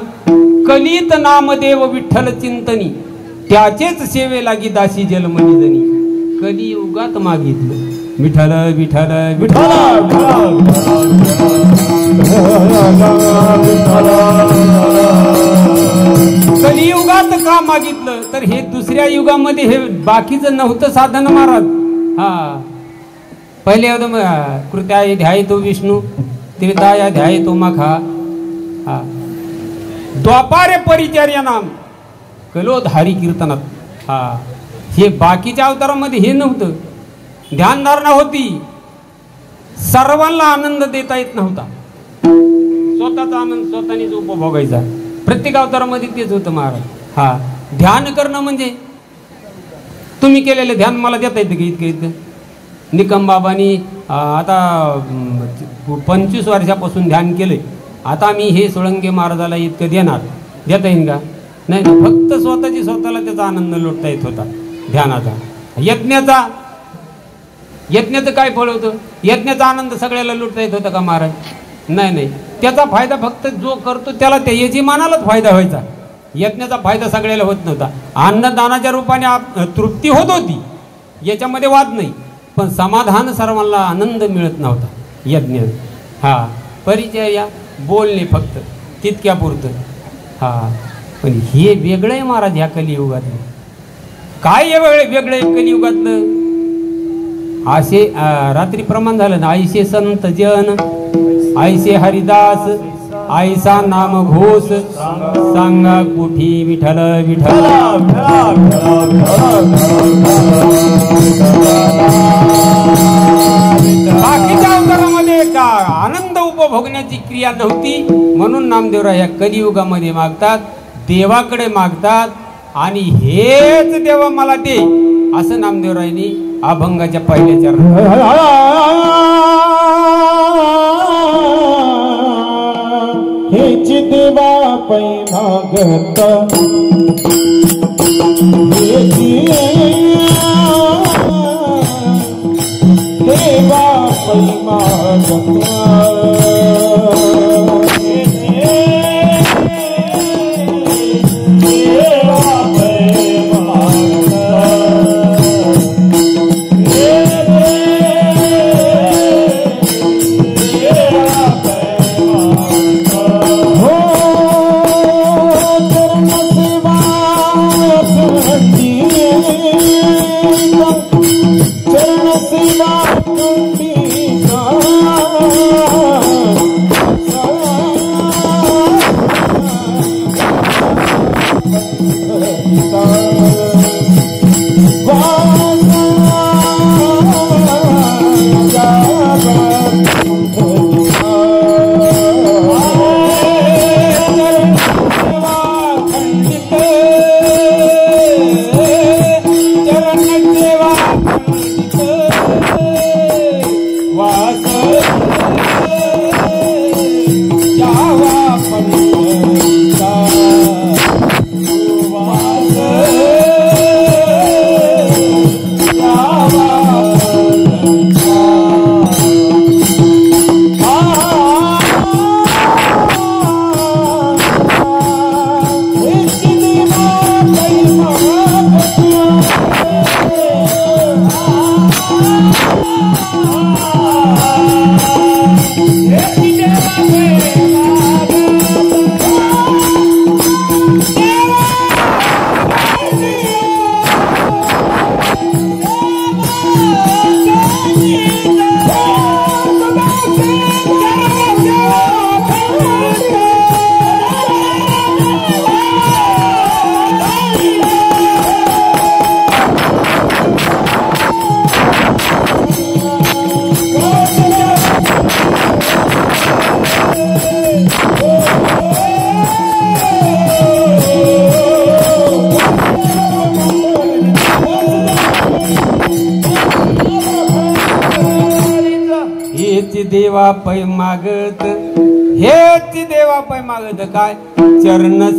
कलित नामदेव विठ्ठल चिंतनी, त्याचेच सेवे लागी दासी जलमनी जनी. कलियुगात मागितलं विठ्ठल विठ्ठल विठ्ठल. कलियुगात का मागितलं तर हे दुसऱ्या युगामध्ये हे बाकीचं नव्हतं साधन महाराज. हा पहिले कृत्याय ध्याय तो विष्णू त्रिताया ध्याय तो मखा. हा द्वापारे परिचर्या नाम कलोधारी कीर्तनात. हा हे बाकीच्या अवतारामध्ये हे नव्हतं. ध्यानधारणा होती, सर्वांना आनंद देता येत नव्हता. स्वतःचा आनंद स्वतःनेच उपभोगायचा. प्रत्येक अवतारामध्ये तेच होतं महाराज. हा ध्यान करणं म्हणजे तुम्ही केलेलं ध्यान मला देता येतं की इतकं इतकं. निकम बाबांनी आता 25 वर्षापासून ध्यान केलंय. आता मी हे सोळंके महाराजाला इतकं देता येईल का? नाही ना. फक्त स्वतःला त्याचा आनंद लुटता येत होता ध्यानाचा. यज्ञाचं काय फळ होतं? यज्ञाचा आनंद सगळ्याला लुटता येत होता का महाराज? नाही. त्याचा फायदा फक्त जो करतो त्याला त्या यजमानालाच फायदा व्हायचा. यज्ञाचा फायदा सगळ्याला होत नव्हता. अन्नदानाच्या रूपाने तृप्ती होत होती, याच्यामध्ये वाद नाही, पण समाधान सर्वांना आनंद मिळत नव्हता यज्ञ. हा परिचर्या बोलणे फक्त तितक्यापुरतं. हा पण हे वेगळं आहे महाराज ह्या कलियुगातलं. काय वेगळं कलियुगातलं? असे रात्री प्रमाण झालं ना, ऐसे संत जन ऐसे हरिदास ऐसा नाम घोष सांगा कुठी विठ्ठल विठ्ठल. बाकीच्या अवतारामध्ये का आनंद उपभोगण्याची क्रिया नव्हती, म्हणून नामदेवराय ह्या कलियुगामध्ये मागतात, देवाकडे मागतात. आणि हेच देवा मला दे असं नामदेवरायांनी अभंगाच्या पहिल्या चरणात हेच देवा पै मागत देवा पै मागत देवा पै मागत, हेच देवा पै मागत. काय चरण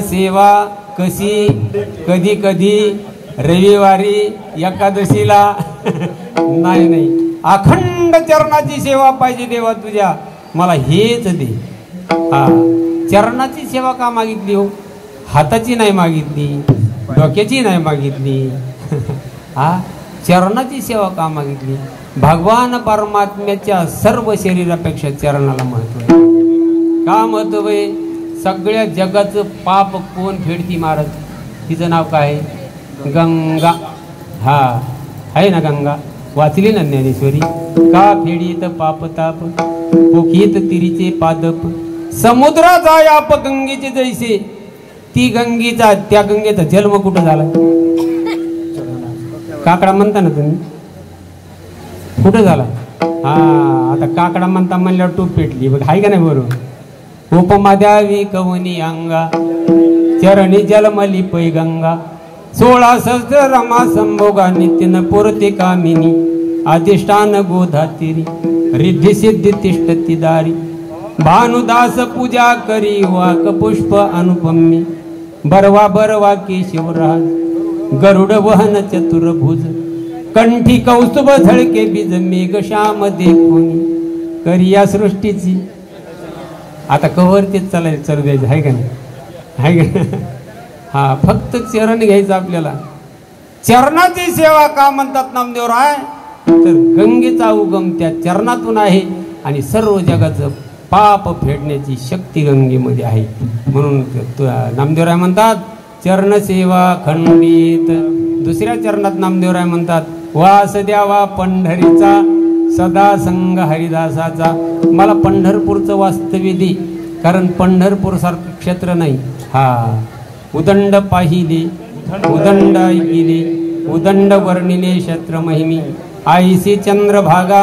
सेवा कशी? कधी कधी रविवारी एकादशीला नाही अखंड चरणाची सेवा पाहिजे देवा तुझ्या, मला हेच दे. हा चरणाची सेवा का मागितली हो? हाताची नाही मागितली, डोक्याची नाही मागितली. हा चरणाची सेवा का मागितली? भगवान परमात्म्याच्या सर्व शरीरापेक्षा चरणाला महत्व आहे. का महत्व आहे? सगळ्या जगाचं पाप कोण फेडती महाराज? तिचं नाव काय आहे? गंगा. हा आहे ना गंगा, वाचली ना ज्ञानेश्वरी. का फेडीत पाप ताप पोखीत तिरीचे पादप, समुद्राचा याप गंगेचे जैसे. ती गंगेचा, त्या गंगेचा जन्म कुठं झाला? काकडा म्हणता ना तुम्ही, कुठं झाला? हा आता काकडा म्हणता म्हणल्यावर टूप पेटली बघ, हाय का नाही? बरोबर. उपमा द्यावी कवनी अंगा, चरणी जलमली पै गंगा. 16 सहस्र रमा संभोगा, नित्य पुरते कामिनी. अधिष्ठान गोधातिरी, रिद्धी सिद्धी तिष्ठती दारी. भानुदास पूजा करी, वाक पुष्प अनुपमी. बरवा बरवा केशवराज, गरुड वहन चतुर्भुज. कंठी कौस्तुभ झळके बीज, मेघ श्याम देखुनी. करी या सृष्टीची. आता कवर तेच चालायचं, चालू द्यायचं आहे का नाही? आहे का? हा फक्त चरण घ्यायचं आपल्याला. चरणाची सेवा का म्हणतात नामदेवराय? तर गंगेचा उगम त्या चरणातून आहे आणि सर्व जगाचं पाप फेडण्याची शक्ती गंगेमध्ये आहे. म्हणून नामदेवराय म्हणतात चरण सेवा खंडित. दुसऱ्या चरणात नामदेवराय म्हणतात वास द्यावा पंढरीचा, सदा संग हरिदासाचा. मला पंढरपूरचं वास्तव्य दे, कारण पंढरपूर सारखं क्षेत्र नाही. हा उदंड पाहिले, उदंड ऐकिले, उदंड वर्णिले क्षेत्र महिमी. आईसे चंद्रभागा,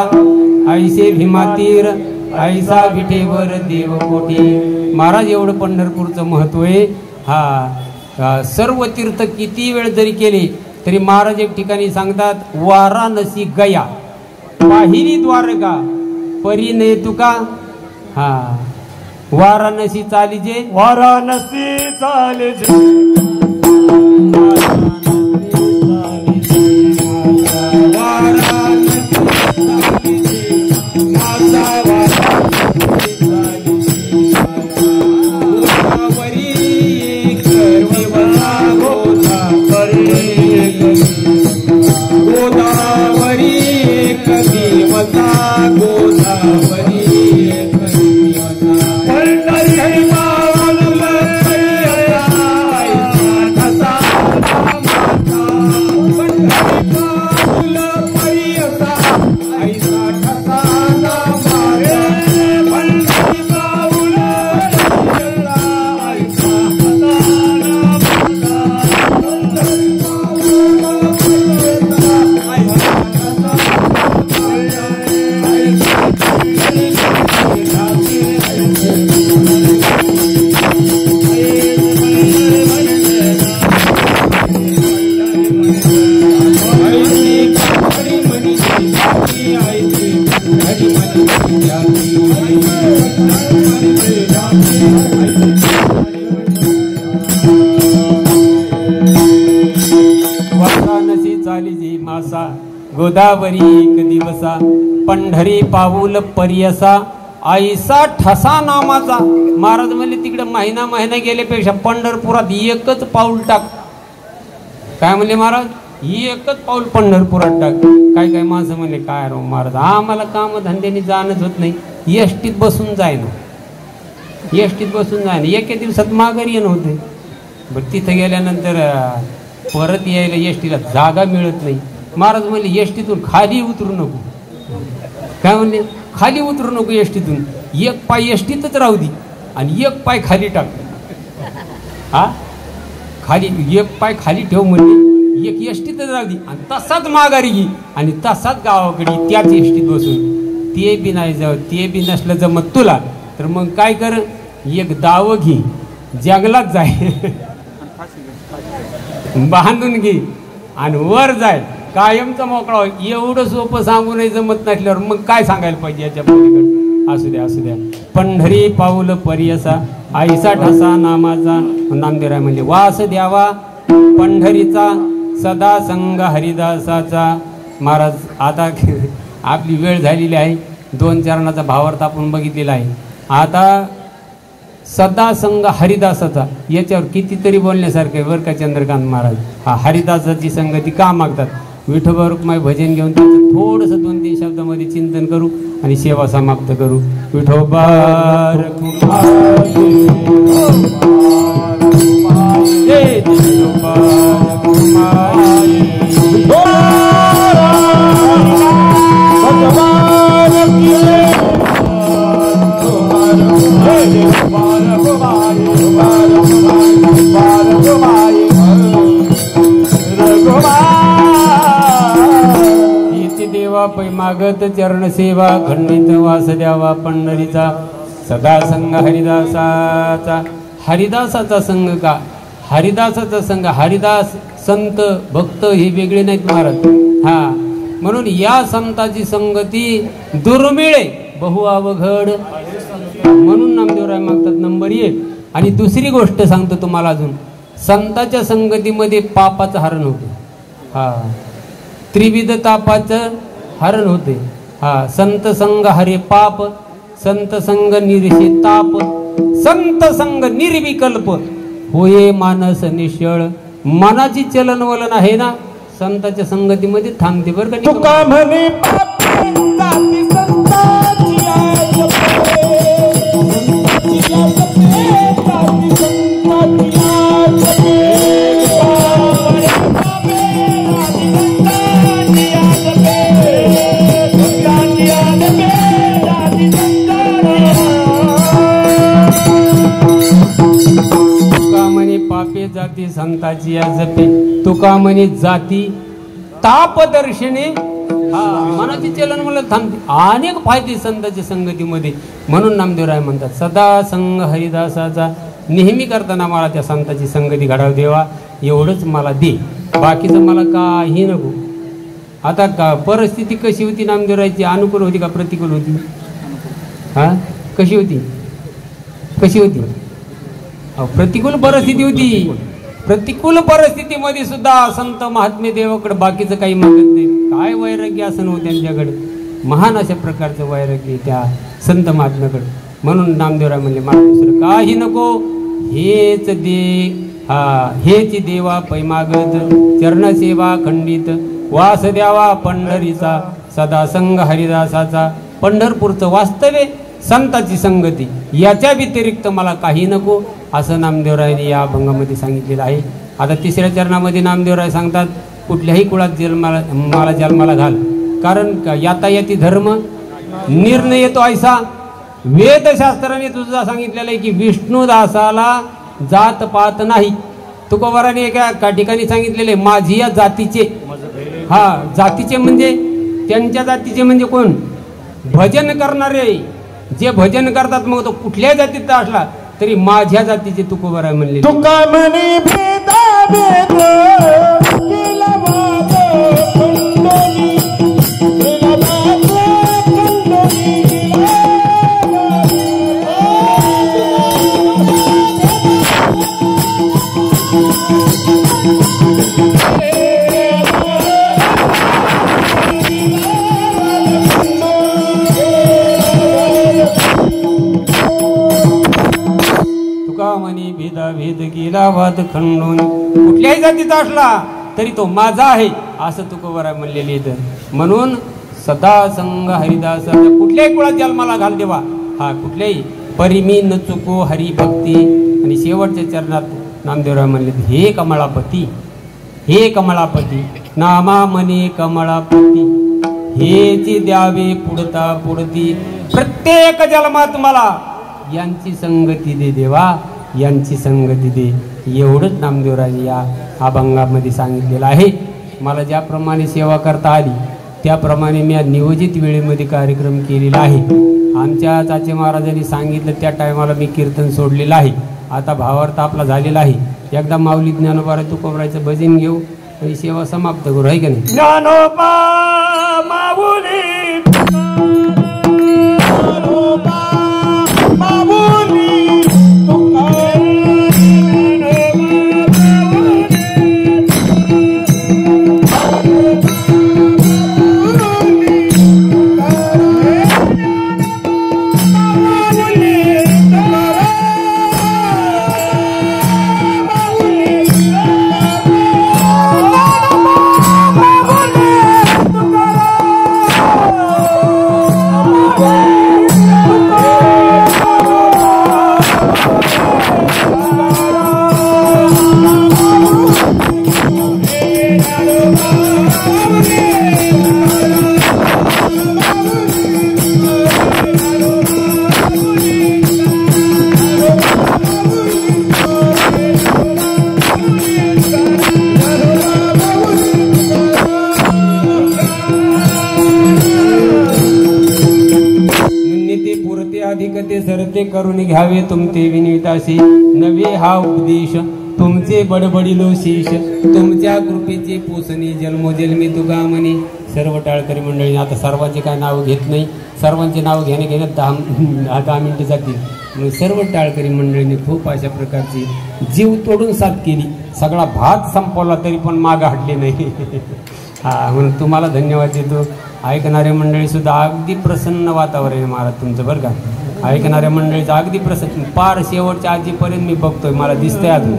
आईसे भीमातीर, आईसा विठेवर देवकोटी. महाराज एवढं पंढरपूरचं महत्व आहे. हा सर्व तीर्थ किती वेळ जरी केले तरी महाराज एक ठिकाणी सांगतात वाराणसी गया, पाहिली द्वारका, परी ने तुका. हा वाराणसी चालीजे, वाराणसी चालीजे, गोदावरी एक दिवसा, पंढरी पाऊल पर्यसा, आईसा ठसा नामाचा. महाराज म्हणले तिकडे महिना महिना गेल्यापेक्षा पंढरपुरात एकच पाऊल टाक. काय म्हणले महाराज? एकच पाऊल पंढरपुरात टाक. काय काय माणसं म्हणले काय रो महाराज, आम्हाला काम धंद्याने जाणंच होत नाही, एसटीत बसून जाय ना, एसटीत बसून जाय ना. एके दिवसात माघारी येणं होते. बरं तिथं गेल्यानंतर परत यायला एसटीला जागा मिळत नाही. महाराज म्हणले एसटीतून खाली उतरू नको. काय म्हणले? खाली उतरू नको एसटीतून, एक पाय एसटीतच राहू दे आणि एक पाय खाली टाक. हा खाली एक पाय खाली ठेव म्हणले, एक एसटीतच राहू दे आणि तसाच माघारी घे आणि तसाच गावाकडे त्याच एसटीत बसून. ते बी नाही जाऊ, ते बी नसलं जमत तुला तर मग काय कर, एक दाव घे, जंगलात जाय, बांधून घे आणि वर जाय, कायमचा मोकळा. एवढं सोपं सांगू नाही जमत नसल्यावर मग काय सांगायला पाहिजे याच्या पलीकडे. असू द्या असू द्या. पंढरी पाऊल पर्यसा, आईसा ठसा नामाचा. नामदेवराय म्हणजे वास द्यावा पंढरीचा, सदा संग हरिदासाचा. महाराज आता आपली वेळ झालेली आहे. 2 चरणाचा भावार्थ आपण बघितलेला आहे. आता सदा संग हरिदासाचा याच्यावर कितीतरी बोलण्यासारखं आहे बरं का चंद्रकांत महाराज. हा हरिदासाची संगती का मागतात? विठोबा रुक्माई भजन घेऊन त्याचं थोडंसं 2-3 शब्दामध्ये चिंतन करू आणि सेवा समाप्त करू. विठोबा रुक्माई जय विठोबा रुक्माई देवा पै मागत चरण सेवा खंडित वास द्यावा पंढरीचा सदा संग हरिदासाचा. हरिदासाचा संघ का? हरिदासाचा संघ. हरिदास संत भक्त हे वेगळे नाहीत महाराज. हा म्हणून या संताची संगती दुर्मिळे बहु अवघड म्हणून नामदेवराय मागतात नंबर 1. आणि दुसरी गोष्ट सांगतो तुम्हाला अजून, संताच्या संगतीमध्ये पापाचं हरण होते. हा त्रिविध तापाचं हरण होते. हा संत संग हरे पाप, संत संग निरशे ताप, संत संग निर्विकल्प होये मानस निश्चळ. मनाची चलनवलन आहे ना संताच्या संगतीमध्ये थांबते बरं का. तुका म्हणे जाती संताची पापे जाती संताची जपे. तुका म्हणे जाती ताप दर्शने. हा मनाची चलन मला थांबते. अनेक फायदे संतांच्या संगतीमध्ये. म्हणून नामदेवराय म्हणतात सदा संग हरिदासाचा. नेहमी करताना मला त्या संताची संगती घडाव देवा एवढंच मला दे, बाकीचं मला काही नको. आता का परिस्थिती कशी होती नामदेवरायची? अनुकूल होती का प्रतिकूल होती? हा कशी होती? कशी होती? प्रतिकूल परिस्थिती होती. प्रतिकूल परिस्थितीमध्ये सुद्धा संत महात्मे देवाकडे बाकीचं काही मागत नाही. काय वैराग्य असं नव्हतं त्यांच्याकडे. महान अशा प्रकारचं वैराग्य त्या संत महात्म्याकडे. म्हणून नामदेवराय म्हणले मला दुसरं काही नको, हेच दे. हा हेच देवा पै मागत चरणसेवा खंडित वास द्यावा पंढरीचा सदा संग हरिदासाचा. पंढरपूरचं वास्तव्य संताची संगती याच्या व्यतिरिक्त मला काही नको असं नामदेवरायांनी या अभंगामध्ये सांगितलेलं आहे. आता 3ऱ्या चरणामध्ये नामदेवराय सांगतात कुठल्याही कुळात मला जन्माला घाल, कारण यातायाती धर्म निर्णय येतो ऐसा. वेदशास्त्राने तुझा सांगितलेलं आहे की विष्णुदासाला जात पात नाही. तुकोबाराने एका ठिकाणी सांगितलेले माझी या जातीचे. हा जातीचे म्हणजे त्यांच्या जातीचे म्हणजे कोण? भजन करणारे. जे भजन करतात मग तो कुठल्या जातीचा असला तरी माझ्या जातीचे तुकोबाराय म्हणले. तुका म्हणे भेदा भेद केला म्हणे भेदा भेद केला वाद खंडून. कुठल्याही जातीचा असला तरी तो माझा आहे असं तुकोबाराय म्हणलेले. म्हणून सदा संग हरिदासाचा कुठल्याही कुळात जन्माला घाल देवा. हा कुठल्याही परिमी न चुको हरिभक्ती. आणि शेवटच्या चरणात नामदेवराय म्हणले हे कमळापती, हे कमळापती नामा म्हणे कमळापती हेची द्यावे पुढता पुढती. प्रत्येक जन्मात मला यांची संगती दे देवा, यांची संगती दे. एवढंच नामदेवरायांनी या अभंगामध्ये सांगितलेलं आहे. मला ज्याप्रमाणे सेवा करता आली त्याप्रमाणे मी नियोजित वेळेमध्ये कार्यक्रम केलेला आहे. आमच्या चाचे महाराजांनी सांगितलं त्या टायमाला मी कीर्तन सोडलेलं आहे. आता भावार्थ आपला झालेला आहे. एकदा माऊली ज्ञानोबा तुकोबारायचं भजन घेऊ आणि सेवा समाप्त करू, आहे का नाही? ज्ञानोबा माऊली Bye. ते सरते करून घ्यावे तुमचे विनिताशी नवे हा उपदेश तुमचे बडबडिलो शीश तुमच्या कृपेचे पोसणे जन्मोजन्मी तुगा म्हणे. सर्व टाळकरी मंडळी, आता सर्वांचे काय नाव घेत नाही, सर्वांचे नाव घेण्यात 10 मिनिटं जातील. म्हणून सर्व टाळकरी मंडळींनी खूप अशा प्रकारची जीव तोडून साथ केली. सगळा भात संपवला तरी पण मागं हटले नाही. हा, म्हणून तुम्हाला धन्यवाद देतो. ऐकणारे मंडळी सुद्धा अगदी प्रसन्न वातावरण आहे महाराज तुमचं बरं का. ऐकणाऱ्या मंडळीचं अगदी प्रसन्न, पार शेवटच्या आजीपर्यंत मी बघतोय, मला दिसतंय अजून.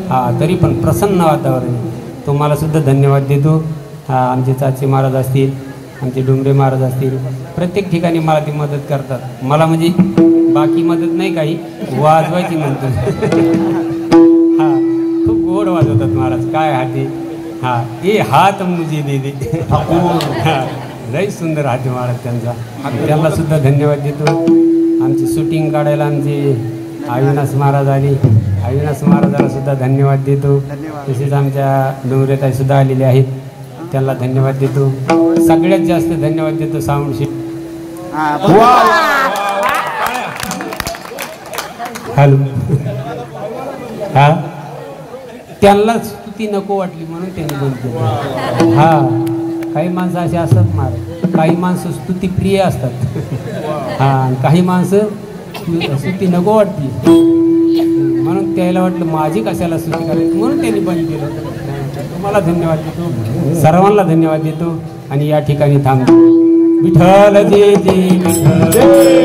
हा, तरी पण प्रसन्न वातावरण आहे. तुम्हाला सुद्धा धन्यवाद देतो. हा, आमचे चाचे महाराज असतील, आमचे डुमरे महाराज असतील, प्रत्येक ठिकाणी मला ती मदत करतात. मला म्हणजे बाकी मदत नाही, काही वाजवायची म्हणतो. हा, खूप गोड वाजवतात महाराज. काय हाती, हा ये हात मुझे दे दे. हा, लई सुंदर हात महाराज त्यांचा. त्यांना सुद्धा धन्यवाद देतो. आमची शूटिंग काढायला आमचे अविनाश महाराज आले, अविनाश महाराजाला सुद्धा धन्यवाद देतो. तसेच आमच्या डोंगरेताई सुद्धा आलेले आहेत, त्यांना धन्यवाद देतो. सगळ्यात जास्त धन्यवाद देतो साऊंड शीट. हॅलो, हा, त्यांना स्तुती नको वाटली म्हणून त्यांनी बंद केलं. हा, काही माणसं असे असतात महाराज, काही माणसं स्तुती प्रिय असतात. हा, काही माणसं स्तुती नको वाटली म्हणून त्याला वाटलं माझी कशाला स्तुती करायची म्हणून त्यांनी बंद केलं. तुम्हाला धन्यवाद देतो, सर्वांना धन्यवाद देतो आणि या ठिकाणी थांबतो. विठ्ठल जय जय विठ्ठल.